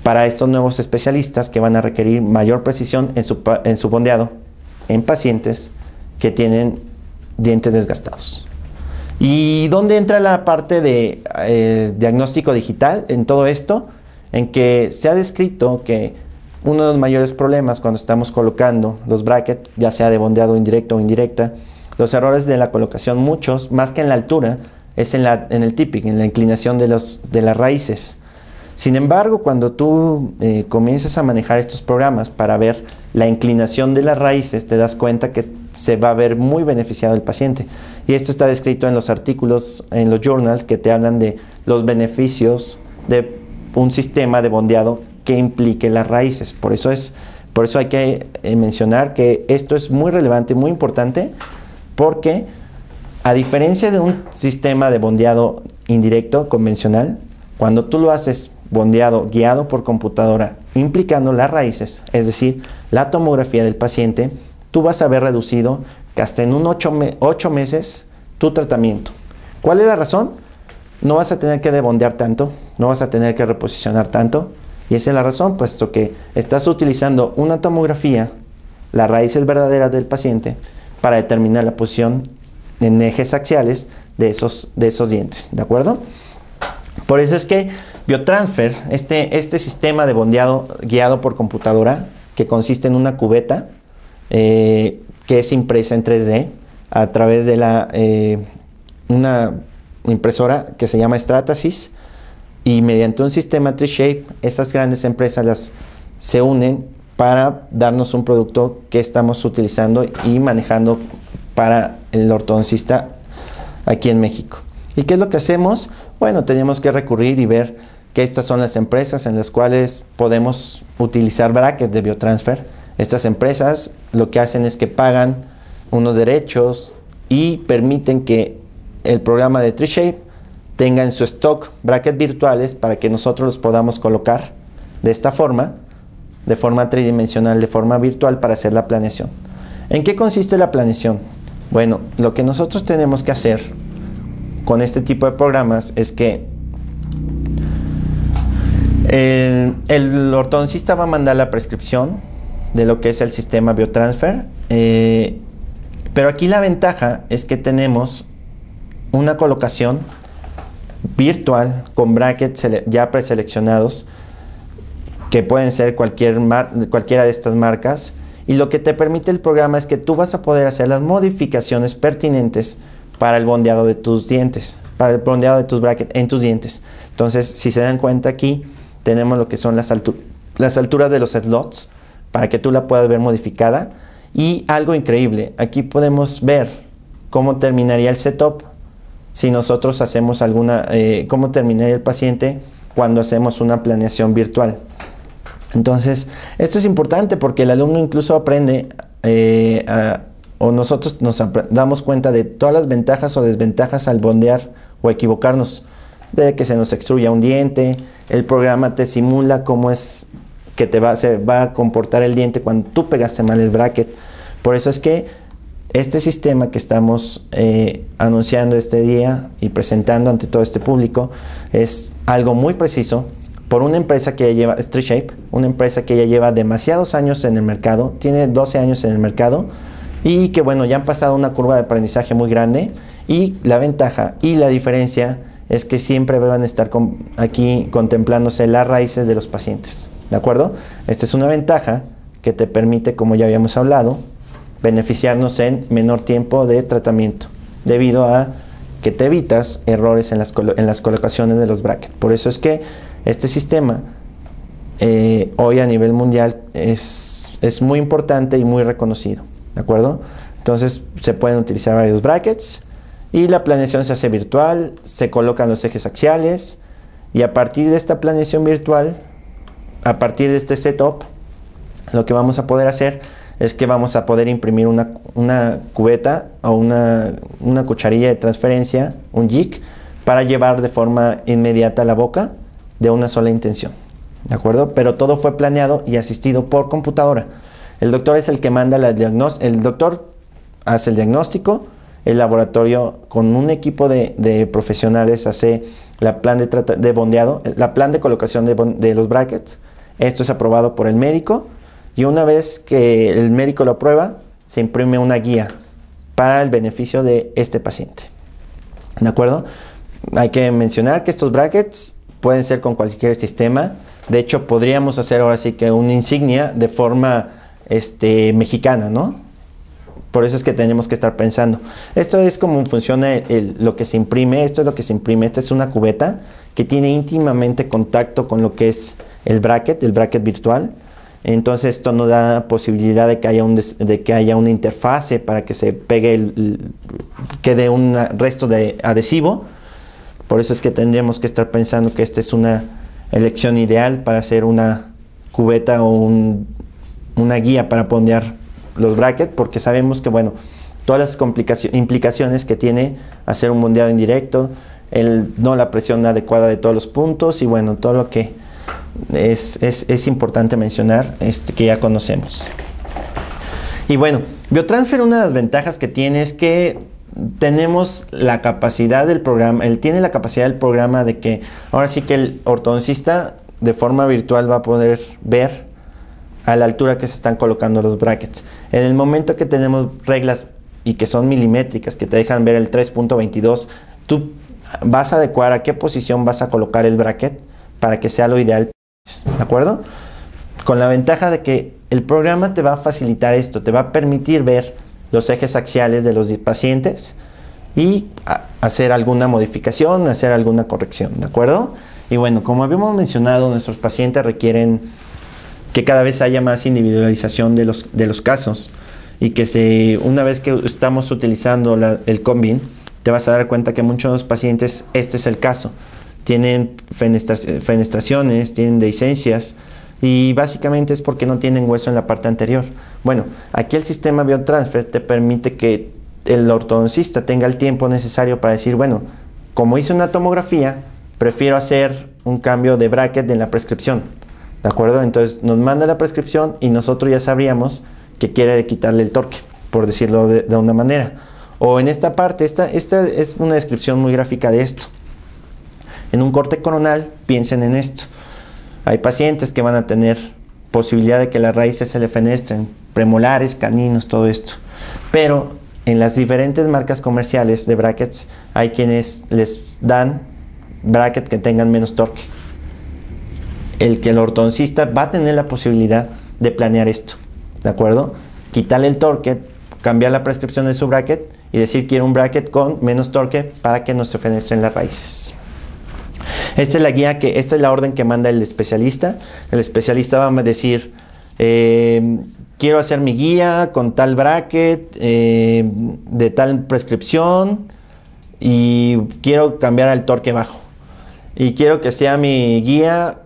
Para estos nuevos especialistas que van a requerir mayor precisión en su bondeado en pacientes que tienen dientes desgastados. ¿Y dónde entra la parte de diagnóstico digital en todo esto? En que se ha descrito que uno de los mayores problemas cuando estamos colocando los brackets, ya sea de bondeado indirecto o indirecta, los errores de la colocación, muchos, más que en la altura, es en el tipping, en la inclinación de las raíces. Sin embargo, cuando tú comienzas a manejar estos programas para ver la inclinación de las raíces, te das cuenta que se va a ver muy beneficiado el paciente. Y esto está descrito en los artículos, en los journals, que te hablan de los beneficios de un sistema de bondeado que implique las raíces. Por eso hay que mencionar que esto es muy relevante, muy importante, porque a diferencia de un sistema de bondeado indirecto convencional, cuando tú lo haces bondeado guiado por computadora, implicando las raíces, es decir, la tomografía del paciente, tú vas a ver reducido que hasta en 8 meses tu tratamiento. ¿Cuál es la razón? No vas a tener que debondear tanto, no vas a tener que reposicionar tanto, y esa es la razón, puesto que estás utilizando una tomografía, las raíces verdaderas del paciente, para determinar la posición en ejes axiales de esos dientes, ¿de acuerdo? Por eso es que biotransfer, este sistema de bondeado guiado por computadora, que consiste en una cubeta que es impresa en 3D a través de una impresora que se llama Stratasys, y mediante un sistema Tri-Shape, esas grandes empresas se unen para darnos un producto que estamos utilizando y manejando para el ortodoncista aquí en México. ¿Y qué es lo que hacemos? Bueno, tenemos que recurrir y ver que estas son las empresas en las cuales podemos utilizar brackets de biotransfer. Estas empresas lo que hacen es que pagan unos derechos y permiten que el programa de Tri-Shape tenga en su stock brackets virtuales para que nosotros los podamos colocar de esta forma, de forma tridimensional, de forma virtual, para hacer la planeación. ¿En qué consiste la planeación? Bueno, lo que nosotros tenemos que hacer con este tipo de programas es que el ortodoncista va a mandar la prescripción de lo que es el sistema biotransfer. Pero aquí la ventaja es que tenemos una colocación virtual con brackets ya preseleccionados, que pueden ser cualquiera de estas marcas, y lo que te permite el programa es que tú vas a poder hacer las modificaciones pertinentes para el bondeado de tus dientes, para el bondeado de tus brackets en tus dientes. Entonces, si se dan cuenta, aquí tenemos lo que son las alturas de los slots, para que tú la puedas ver modificada. Y algo increíble, aquí podemos ver cómo terminaría el setup si nosotros hacemos cómo terminaría el paciente cuando hacemos una planeación virtual. Entonces, esto es importante porque el alumno incluso aprende o nosotros nos damos cuenta de todas las ventajas o desventajas al bondear o equivocarnos, de que se nos extruya un diente. El programa te simula cómo es que se va a comportar el diente cuando tú pegaste mal el bracket. Por eso es que este sistema que estamos anunciando este día y presentando ante todo este público es algo muy preciso por una empresa que ya lleva, StreetShape, una empresa que ya lleva demasiados años en el mercado, tiene 12 años en el mercado, y que bueno, ya han pasado una curva de aprendizaje muy grande, y la ventaja y la diferencia es que siempre van a estar aquí contemplándose las raíces de los pacientes, ¿de acuerdo? Esta es una ventaja que te permite, como ya habíamos hablado, beneficiarnos en menor tiempo de tratamiento, debido a que te evitas errores en las colocaciones de los brackets. Por eso es que este sistema hoy a nivel mundial es muy importante y muy reconocido, ¿de acuerdo? Entonces se pueden utilizar varios brackets y la planeación se hace virtual, se colocan los ejes axiales, y a partir de esta planeación virtual, a partir de este setup, lo que vamos a poder hacer es que vamos a poder imprimir una cubeta o una cucharilla de transferencia, un jig, para llevar de forma inmediata a la boca de una sola intención, ¿de acuerdo? Pero todo fue planeado y asistido por computadora. El doctor es el que manda el doctor hace el diagnóstico, el laboratorio con un equipo de profesionales hace la plan de bondeado, la plan de colocación de los brackets. Esto es aprobado por el médico, y una vez que el médico lo aprueba, se imprime una guía para el beneficio de este paciente, ¿de acuerdo? Hay que mencionar que estos brackets pueden ser con cualquier sistema. De hecho, podríamos hacer ahora sí que una insignia de forma mexicana, ¿no? Por eso es que tenemos que estar pensando. Esto es como funciona lo que se imprime. Esto es lo que se imprime. Esta es una cubeta que tiene íntimamente contacto con lo que es el bracket virtual. Entonces esto nos da posibilidad de que haya una interfase para que se pegue quede un resto de adhesivo. Por eso es que tendríamos que estar pensando que esta es una elección ideal para hacer una cubeta o una guía para bondear los brackets, porque sabemos que bueno, todas las implicaciones que tiene hacer un bondeado indirecto, la presión adecuada de todos los puntos, y bueno, todo lo que es importante mencionar, que ya conocemos. Y bueno, Biotransfer, una de las ventajas que tiene es que tenemos la capacidad del programa, tiene la capacidad del programa de que ahora sí que el ortodoncista de forma virtual va a poder ver a la altura que se están colocando los brackets. En el momento que tenemos reglas y que son milimétricas, que te dejan ver el 3.22, tú vas a adecuar a qué posición vas a colocar el bracket para que sea lo ideal, ¿de acuerdo? Con la ventaja de que el programa te va a facilitar esto, te va a permitir ver los ejes axiales de los pacientes y hacer alguna modificación, hacer alguna corrección, ¿de acuerdo? Y bueno, como habíamos mencionado, nuestros pacientes requieren que cada vez haya más individualización de los casos, y que una vez que estamos utilizando el Combin, te vas a dar cuenta que muchos pacientes este es el caso. Tienen fenestraciones, tienen dehiscencias, y básicamente es porque no tienen hueso en la parte anterior. Bueno, aquí el sistema Biotransfer te permite que el ortodoncista tenga el tiempo necesario para decir, bueno, como hice una tomografía, prefiero hacer un cambio de bracket en la prescripción, ¿de acuerdo? Entonces nos manda la prescripción y nosotros ya sabríamos que quiere quitarle el torque, por decirlo de una manera. O en esta parte, esta es una descripción muy gráfica de esto. En un corte coronal, piensen en esto. Hay pacientes que van a tener posibilidad de que las raíces se le fenestren premolares, caninos, todo esto. Pero en las diferentes marcas comerciales de brackets hay quienes les dan brackets que tengan menos torque. El ortodoncista va a tener la posibilidad de planear esto, ¿de acuerdo? Quitarle el torque, cambiar la prescripción de su bracket y decir quiero un bracket con menos torque para que no se fenestren las raíces. Esta es la guía, esta es la orden que manda el especialista. El especialista va a decir, quiero hacer mi guía con tal bracket, de tal prescripción, y quiero cambiar al torque bajo. Y quiero que sea mi guía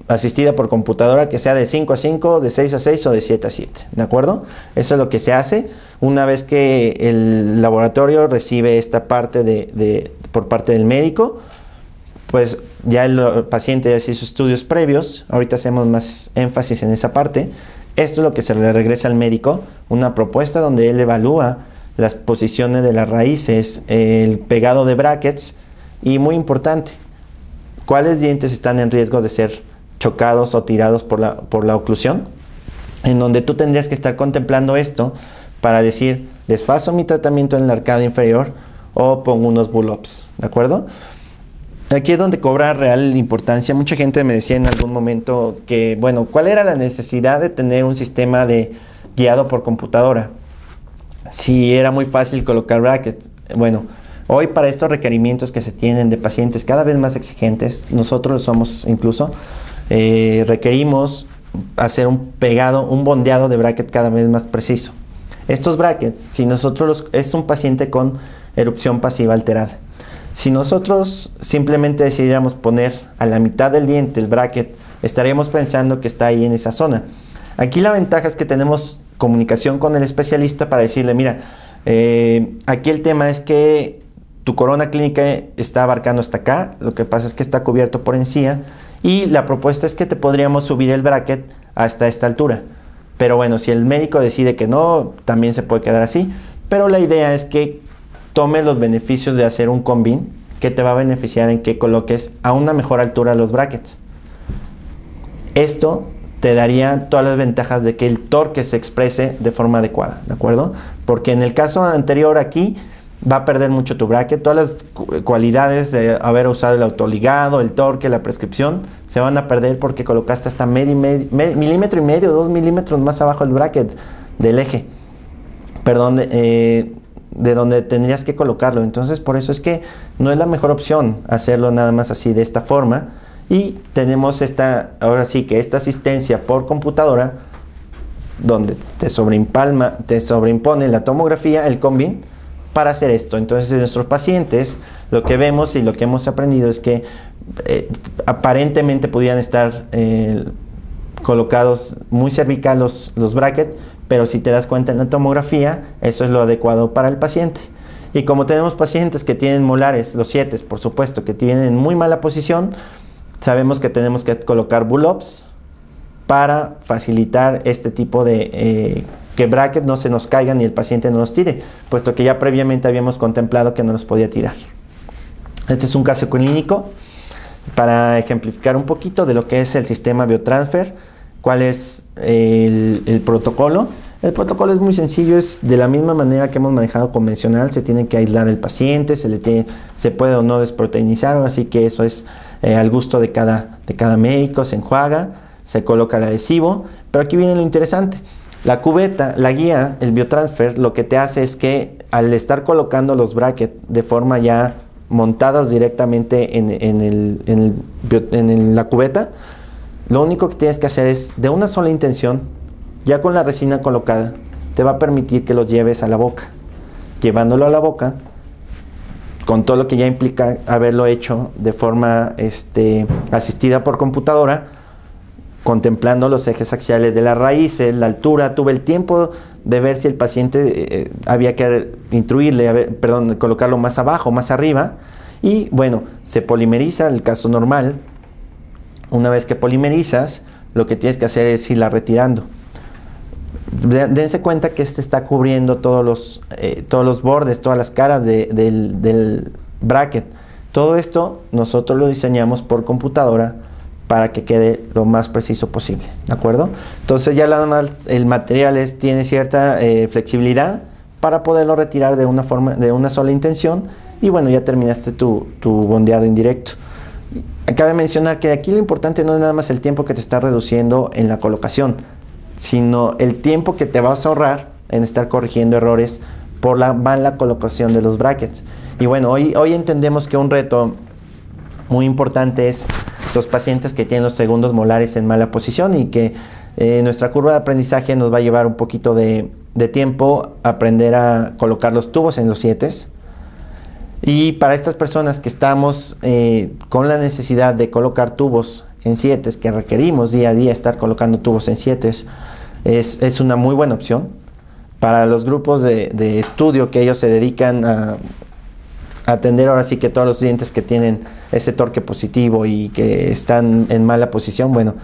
asistida por computadora, que sea de 5 a 5, de 6 a 6 o de 7 a 7, ¿de acuerdo? Eso es lo que se hace una vez que el laboratorio recibe esta parte por parte del médico. Pues ya el paciente ya hizo estudios previos, ahorita hacemos más énfasis en esa parte. Esto es lo que se le regresa al médico, una propuesta donde él evalúa las posiciones de las raíces, el pegado de brackets y, muy importante, cuáles dientes están en riesgo de ser chocados o tirados por la oclusión, en donde tú tendrías que estar contemplando esto para decir, desfaso mi tratamiento en la arcada inferior o pongo unos bull-ups, ¿de acuerdo? Aquí es donde cobra real importancia. Mucha gente me decía en algún momento que, bueno, ¿cuál era la necesidad de tener un sistema guiado por computadora? Si era muy fácil colocar brackets. Bueno, hoy para estos requerimientos que se tienen de pacientes cada vez más exigentes, nosotros lo somos incluso, requerimos hacer un bondeado de bracket cada vez más preciso. Estos brackets, si nosotros es un paciente con erupción pasiva alterada. Si nosotros simplemente decidiéramos poner a la mitad del diente el bracket, estaríamos pensando que está ahí en esa zona. Aquí la ventaja es que tenemos comunicación con el especialista para decirle, mira, aquí el tema es que tu corona clínica está abarcando hasta acá, lo que pasa es que está cubierto por encía y la propuesta es que te podríamos subir el bracket hasta esta altura. Pero bueno, si el médico decide que no, también se puede quedar así, pero la idea es que tome los beneficios de hacer un combin que te va a beneficiar en que coloques a una mejor altura los brackets. Esto te daría todas las ventajas de que el torque se exprese de forma adecuada, ¿de acuerdo? Porque en el caso anterior aquí va a perder mucho tu bracket, todas las cualidades de haber usado el autoligado, el torque, la prescripción, se van a perder porque colocaste hasta milímetro y medio, 2 milímetros más abajo el bracket del eje. Perdón, de donde tendrías que colocarlo. Entonces por eso es que no es la mejor opción hacerlo nada más así de esta forma, y tenemos ahora sí que esta asistencia por computadora donde te sobreimpone la tomografía, el combin, para hacer esto. Entonces en nuestros pacientes lo que vemos y lo que hemos aprendido es que aparentemente podían estar colocados muy cervical los brackets, pero si te das cuenta en la tomografía, eso es lo adecuado para el paciente. Y como tenemos pacientes que tienen molares, los 7, por supuesto, que tienen en muy mala posición, sabemos que tenemos que colocar bull-ups para facilitar este tipo de que brackets no se nos caigan y el paciente no nos tire, puesto que ya previamente habíamos contemplado que no nos podía tirar. Este es un caso clínico para ejemplificar un poquito de lo que es el sistema Biotransfer. ¿Cuál es el protocolo? El protocolo es muy sencillo, es de la misma manera que hemos manejado convencional. Se tiene que aislar el paciente, se puede o no desproteinizar, así que eso es al gusto de cada médico. Se enjuaga, se coloca el adhesivo, pero aquí viene lo interesante. La cubeta, la guía, el Biotransfer, lo que te hace es que al estar colocando los brackets de forma ya montados directamente en la cubeta, lo único que tienes que hacer es, de una sola intención, ya con la resina colocada, te va a permitir que los lleves a la boca. Llevándolo a la boca, con todo lo que ya implica haberlo hecho de forma asistida por computadora, contemplando los ejes axiales de las raíces, la altura. Tuve el tiempo de ver si el paciente había que colocarlo más abajo, más arriba, y bueno, se polimeriza, el caso normal. Una vez que polimerizas, lo que tienes que hacer es irla retirando. Dense cuenta que está cubriendo todos los bordes, todas las caras del bracket. Todo esto nosotros lo diseñamos por computadora para que quede lo más preciso posible, ¿de acuerdo? Entonces ya nada más el material tiene cierta flexibilidad para poderlo retirar de una sola intención, y bueno, ya terminaste tu bondeado indirecto. Cabe mencionar que aquí lo importante no es nada más el tiempo que te está reduciendo en la colocación, sino el tiempo que te vas a ahorrar en estar corrigiendo errores por la mala colocación de los brackets. Y bueno, hoy entendemos que un reto muy importante es los pacientes que tienen los segundos molares en mala posición, y que nuestra curva de aprendizaje nos va a llevar un poquito de tiempo aprender a colocar los tubos en los 7. Y para estas personas que estamos con la necesidad de colocar tubos en 7, que requerimos día a día estar colocando tubos en 7, es una muy buena opción. Para los grupos de estudio que ellos se dedican a atender ahora sí que todos los dientes que tienen ese torque positivo y que están en mala posición, bueno,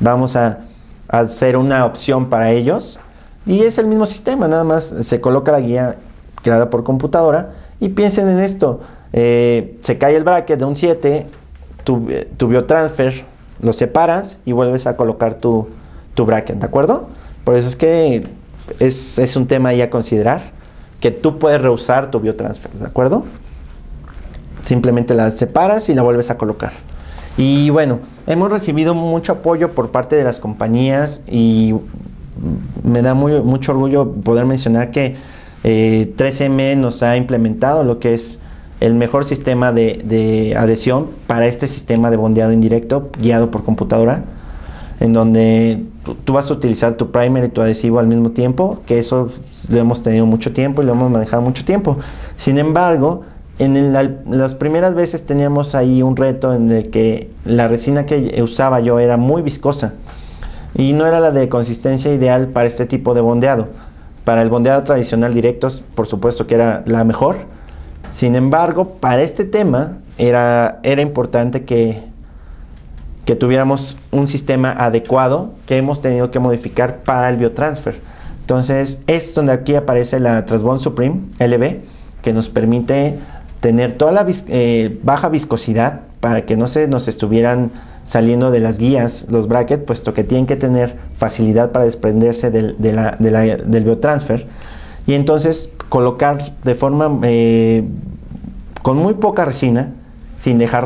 vamos a hacer una opción para ellos, y es el mismo sistema, nada más se coloca la guía creada por computadora. Y piensen en esto, se cae el bracket de un 7, tu biotransfer lo separas y vuelves a colocar tu bracket, ¿de acuerdo? Por eso es que es un tema ahí a considerar, que tú puedes reusar tu biotransfer, ¿de acuerdo? Simplemente la separas y la vuelves a colocar. Y bueno, hemos recibido mucho apoyo por parte de las compañías, y me da mucho orgullo poder mencionar que 3M nos ha implementado lo que es el mejor sistema de adhesión para este sistema de bondeado indirecto guiado por computadora, en donde tú vas a utilizar tu primer y tu adhesivo al mismo tiempo, que eso lo hemos tenido mucho tiempo y lo hemos manejado mucho tiempo. Sin embargo, las primeras veces teníamos ahí un reto en el que la resina que usaba yo era muy viscosa y no era la de consistencia ideal para este tipo de bondeado. Para el bondeado tradicional directo, por supuesto que era la mejor. Sin embargo, para este tema era importante que tuviéramos un sistema adecuado, que hemos tenido que modificar para el biotransfer. Entonces es donde aquí aparece la Transbond Supreme LB, que nos permite tener toda la baja viscosidad para que no se nos estuvieran saliendo de las guías los brackets, puesto que tienen que tener facilidad para desprenderse del biotransfer, y entonces colocar de forma con muy poca resina, sin dejar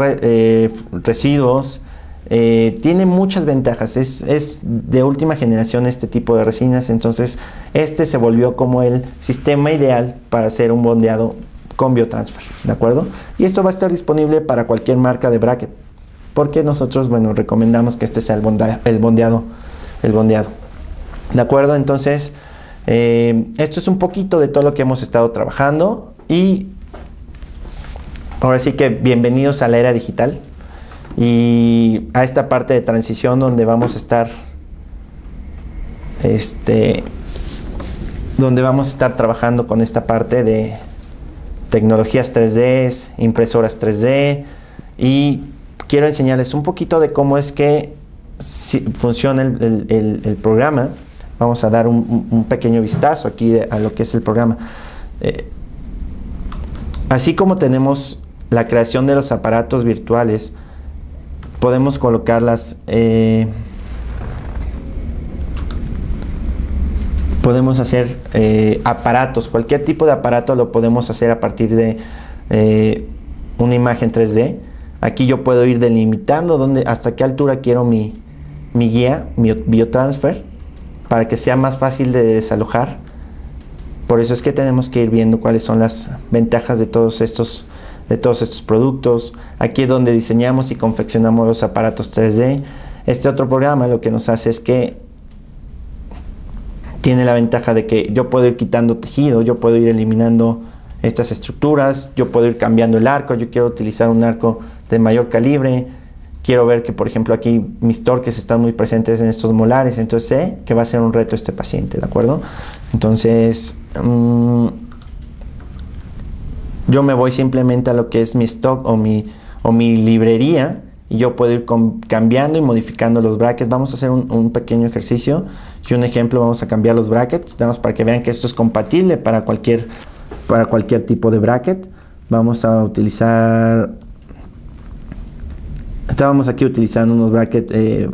residuos. Tiene muchas ventajas, es de última generación este tipo de resinas, entonces se volvió como el sistema ideal para hacer un bondeado con biotransfer, ¿de acuerdo? Y esto va a estar disponible para cualquier marca de bracket, porque nosotros, bueno, recomendamos que este sea el bondeado, ¿de acuerdo? Entonces, esto es un poquito de todo lo que hemos estado trabajando, y ahora sí que bienvenidos a la era digital y a esta parte de transición donde vamos a estar trabajando con esta parte de tecnologías 3D, impresoras 3D, y quiero enseñarles un poquito de cómo es que funciona el programa. Vamos a dar un pequeño vistazo aquí a lo que es el programa. Así como tenemos la creación de los aparatos virtuales, podemos colocarlas, podemos hacer aparatos, cualquier tipo de aparato lo podemos hacer a partir de una imagen 3D. Aquí yo puedo ir delimitando hasta qué altura quiero mi guía, mi biotransfer, para que sea más fácil de desalojar. Por eso es que tenemos que ir viendo cuáles son las ventajas de todos estos productos. Aquí es donde diseñamos y confeccionamos los aparatos 3D. Este otro programa lo que nos hace es que tiene la ventaja de que yo puedo ir quitando tejido, yo puedo ir eliminando estas estructuras, yo puedo ir cambiando el arco. Yo quiero utilizar un arco de mayor calibre, quiero ver que por ejemplo aquí mis torques están muy presentes en estos molares, entonces sé que va a ser un reto este paciente, ¿de acuerdo? Entonces yo me voy simplemente a lo que es mi stock o mi librería, y yo puedo ir cambiando y modificando los brackets. Vamos a hacer un pequeño ejercicio y un ejemplo. Vamos a cambiar los brackets, nada más para que vean que esto es compatible para cualquier tipo de bracket. Vamos a utilizar estábamos aquí utilizando unos brackets de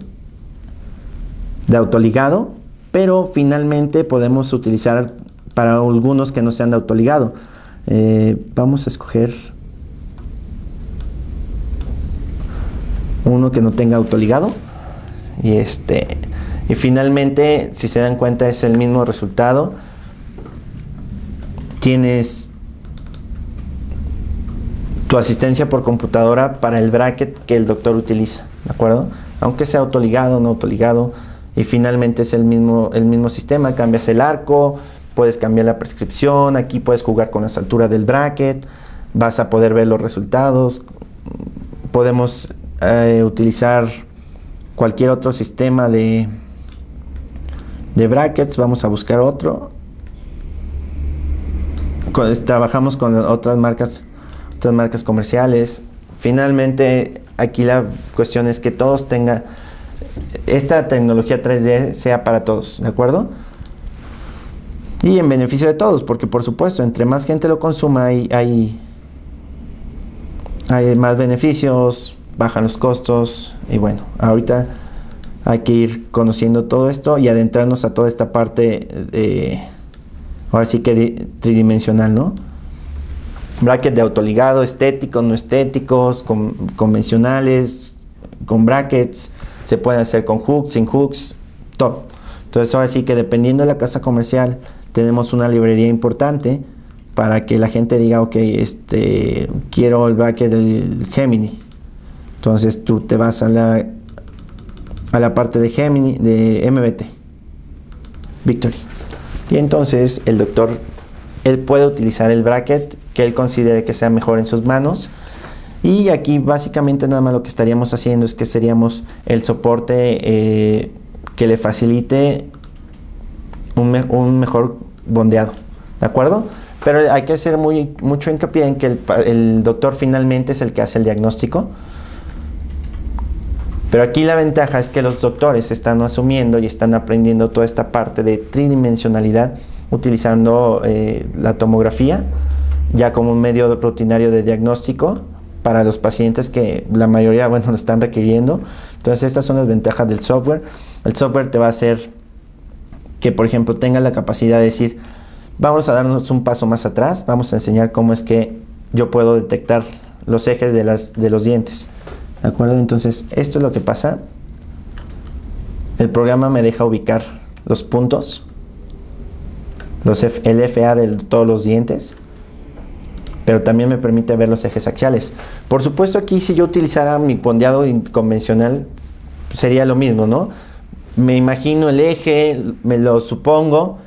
autoligado, pero finalmente podemos utilizar para algunos que no sean de autoligado. Vamos a escoger uno que no tenga autoligado y finalmente, si se dan cuenta, es el mismo resultado. Tienes tu asistencia por computadora para el bracket que el doctor utiliza, ¿de acuerdo? Aunque sea autoligado o no autoligado, y finalmente es el mismo sistema. Cambias el arco, puedes cambiar la prescripción, aquí puedes jugar con las alturas del bracket, vas a poder ver los resultados. Podemos utilizar cualquier otro sistema de brackets. Vamos a buscar otro. Trabajamos con otras marcas comerciales. Finalmente aquí la cuestión es que todos tengan esta tecnología 3D, sea para todos, ¿de acuerdo? Y en beneficio de todos, porque por supuesto, entre más gente lo consuma, hay más beneficios, bajan los costos. Y bueno, ahorita hay que ir conociendo todo esto y adentrarnos a toda esta parte ahora sí que tridimensional, ¿no? Bracket de autoligado, estéticos, no estéticos, convencionales, con brackets, se pueden hacer con hooks, sin hooks, todo. Entonces ahora sí que dependiendo de la casa comercial, tenemos una librería importante para que la gente diga, ok, quiero el bracket del Gemini. Entonces tú te vas a la parte de Gemini, de MBT, Victory. Y entonces el doctor, él puede utilizar el bracket que él considere que sea mejor en sus manos. Y aquí básicamente nada más lo que estaríamos haciendo es que seríamos el soporte que le facilite un mejor bondeado, ¿de acuerdo? Pero hay que hacer mucho hincapié en que el doctor finalmente es el que hace el diagnóstico. Pero aquí la ventaja es que los doctores están asumiendo y están aprendiendo toda esta parte de tridimensionalidad utilizando la tomografía ya como un medio rutinario de diagnóstico para los pacientes que la mayoría, bueno, lo están requiriendo. Entonces estas son las ventajas del software. El software te va a hacer que, por ejemplo, tenga la capacidad de decir, vamos a darnos un paso más atrás, vamos a enseñar cómo es que yo puedo detectar los ejes de los dientes, ¿de acuerdo? Entonces esto es lo que pasa. El programa me deja ubicar los puntos, el FA de todos los dientes, pero también me permite ver los ejes axiales. Por supuesto, aquí si yo utilizara mi bondeado convencional sería lo mismo, ¿no? Me imagino el eje, me lo supongo,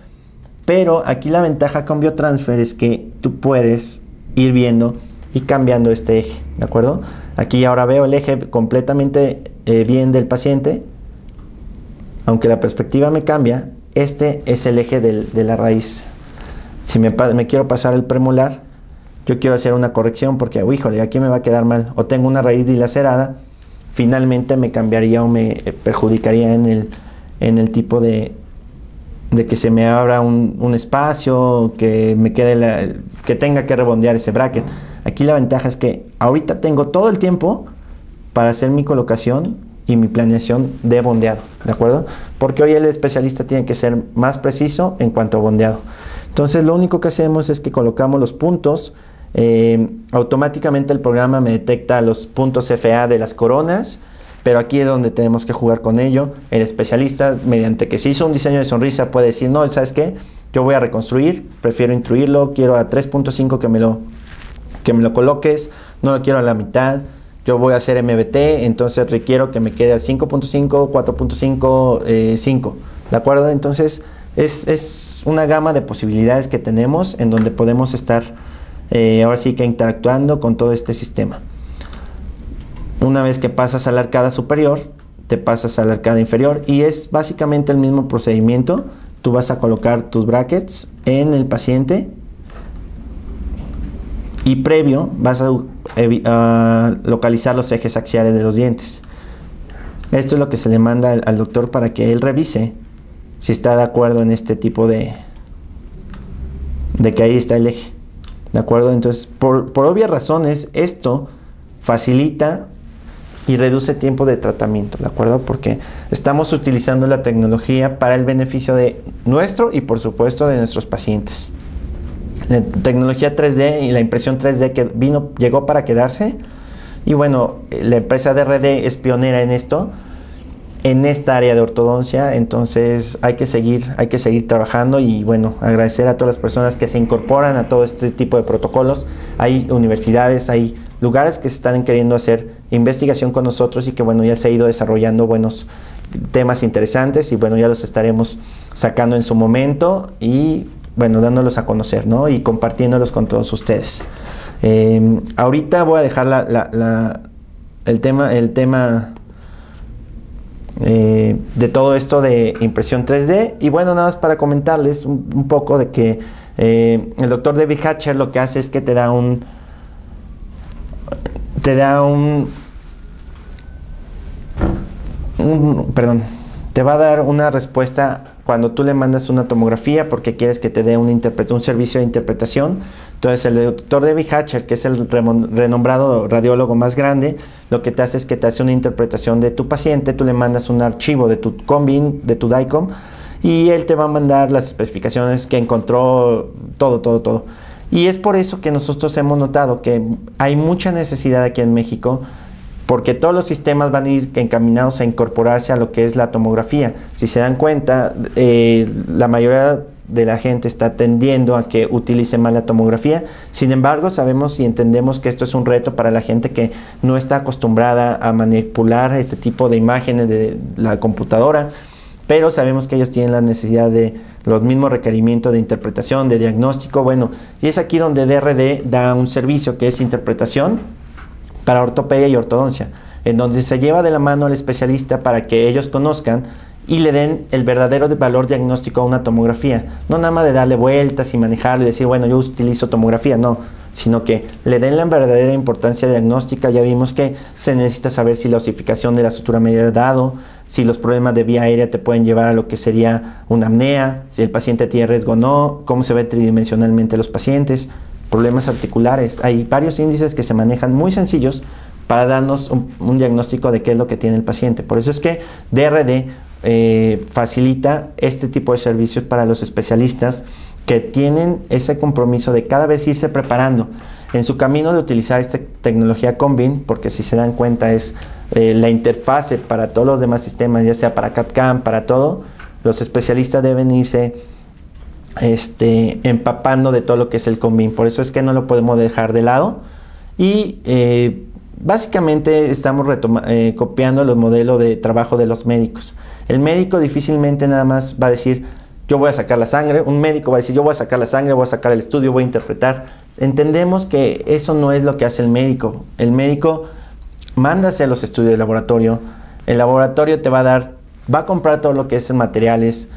pero aquí la ventaja con Biotransfer es que tú puedes ir viendo y cambiando este eje, ¿de acuerdo? Aquí ahora veo el eje completamente bien del paciente, aunque la perspectiva me cambia. Este es el eje de la raíz. Si me quiero pasar el premolar, yo quiero hacer una corrección porque, híjole, aquí me va a quedar mal, o tengo una raíz dilacerada, finalmente me cambiaría o me perjudicaría en el tipo de que se me abra un espacio, que me quede que tenga que rebondear ese bracket. Aquí la ventaja es que ahorita tengo todo el tiempo para hacer mi colocación y mi planeación de bondeado, ¿de acuerdo? Porque hoy el especialista tiene que ser más preciso en cuanto a bondeado. Entonces lo único que hacemos es que colocamos los puntos. Automáticamente el programa me detecta los puntos FA de las coronas, pero aquí es donde tenemos que jugar con ello. El especialista, mediante que se hizo un diseño de sonrisa, puede decir, no, ¿sabes qué? Yo voy a reconstruir, prefiero intruirlo, quiero a 3.5 que me lo coloques, no lo quiero a la mitad, yo voy a hacer MBT, entonces requiero que me quede a 5.5, 4.5, 5, ¿de acuerdo? Entonces es una gama de posibilidades que tenemos en donde podemos estar ahora sí que interactuando con todo este sistema. Una vez que pasas a la arcada superior, te pasas a la arcada inferior y es básicamente el mismo procedimiento. Tú vas a colocar tus brackets en el paciente y previo vas a localizar los ejes axiales de los dientes. Esto es lo que se le manda al doctor para que él revise si está de acuerdo en este tipo de que ahí está el eje, ¿de acuerdo? Entonces, por obvias razones, esto facilita y reduce tiempo de tratamiento, ¿de acuerdo? Porque estamos utilizando la tecnología para el beneficio de nuestro y por supuesto de nuestros pacientes. La tecnología 3D y la impresión 3D que llegó para quedarse, y bueno, la empresa DRD es pionera en esto, en esta área de ortodoncia. Entonces hay que seguir trabajando, y bueno, agradecer a todas las personas que se incorporan a todo este tipo de protocolos. Hay universidades, hay lugares que se están queriendo hacer investigación con nosotros, y que bueno, ya se ha ido desarrollando buenos temas interesantes, y bueno, ya los estaremos sacando en su momento y bueno, dándolos a conocer, ¿no? Y compartiéndolos con todos ustedes. Ahorita voy a dejar el tema de todo esto de impresión 3D, y bueno, nada más para comentarles un poco de que el doctor David Hatcher lo que hace es que te va a dar una respuesta cuando tú le mandas una tomografía porque quieres que te dé un servicio de interpretación. Entonces el doctor David Hatcher, que es el renombrado radiólogo más grande, lo que te hace es que te hace una interpretación de tu paciente. Tú le mandas un archivo de tu Combin, de tu DICOM, y él te va a mandar las especificaciones que encontró, todo. Y es por eso que nosotros hemos notado que hay mucha necesidad aquí en México, porque todos los sistemas van a ir encaminados a incorporarse a lo que es la tomografía. Si se dan cuenta, la mayoría de la gente está tendiendo a que utilice mal la tomografía. Sin embargo, sabemos y entendemos que esto es un reto para la gente que no está acostumbrada a manipular este tipo de imágenes de la computadora, pero sabemos que ellos tienen la necesidad de los mismos requerimientos de interpretación, de diagnóstico. Bueno, y es aquí donde DRD da un servicio que es interpretación para ortopedia y ortodoncia, en donde se lleva de la mano al especialista para que ellos conozcan y le den el verdadero valor diagnóstico a una tomografía. No nada más de darle vueltas y manejarlo y decir, bueno, yo utilizo tomografía, no, sino que le den la verdadera importancia diagnóstica. Ya vimos que se necesita saber si la osificación de la sutura media ha dado, si los problemas de vía aérea te pueden llevar a lo que sería una apnea, si el paciente tiene riesgo o no, cómo se ve tridimensionalmente los pacientes, problemas articulares. Hay varios índices que se manejan muy sencillos para darnos un diagnóstico de qué es lo que tiene el paciente. Por eso es que DRD facilita este tipo de servicios para los especialistas que tienen ese compromiso de cada vez irse preparando en su camino de utilizar esta tecnología Combin, porque si se dan cuenta es la interfase para todos los demás sistemas, ya sea para CAD/CAM, para todo. Los especialistas deben irse empapando de todo lo que es el Combin. Por eso es que no lo podemos dejar de lado, y básicamente estamos copiando los modelos de trabajo de los médicos. El médico difícilmente nada más va a decir, yo voy a sacar la sangre. Un médico va a decir, yo voy a sacar la sangre, voy a sacar el estudio, voy a interpretar. Entendemos que eso no es lo que hace el médico. El médico manda a hacer los estudios de laboratorio. El laboratorio te va a comprar todo lo que es en materiales,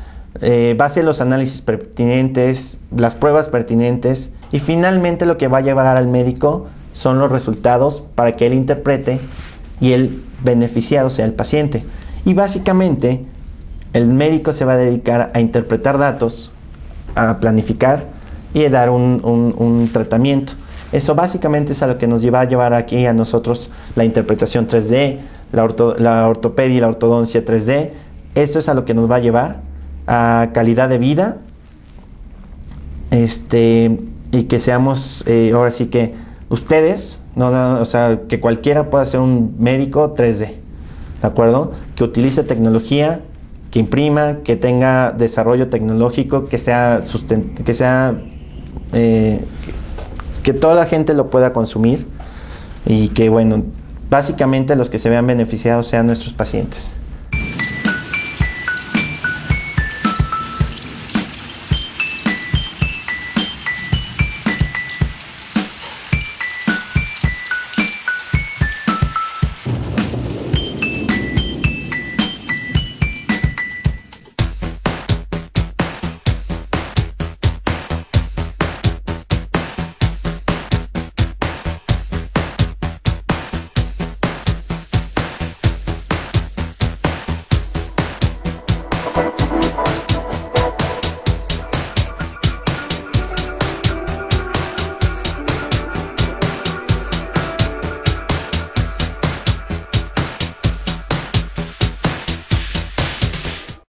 va a hacer los análisis pertinentes, las pruebas pertinentes, y finalmente lo que va a llevar al médico son los resultados para que él interprete y el beneficiado sea el paciente. Y básicamente el médico se va a dedicar a interpretar datos, a planificar y a dar un tratamiento. Eso básicamente es a lo que nos va a llevar aquí a nosotros la interpretación 3D, la ortopedia y la ortodoncia 3D. Esto es a lo que nos va a llevar a calidad de vida, y que seamos, ahora sí que ustedes, o sea, que cualquiera pueda ser un médico 3D, ¿de acuerdo? Que utilice tecnología, que imprima, que tenga desarrollo tecnológico, que toda la gente lo pueda consumir, y que bueno, básicamente los que se vean beneficiados sean nuestros pacientes.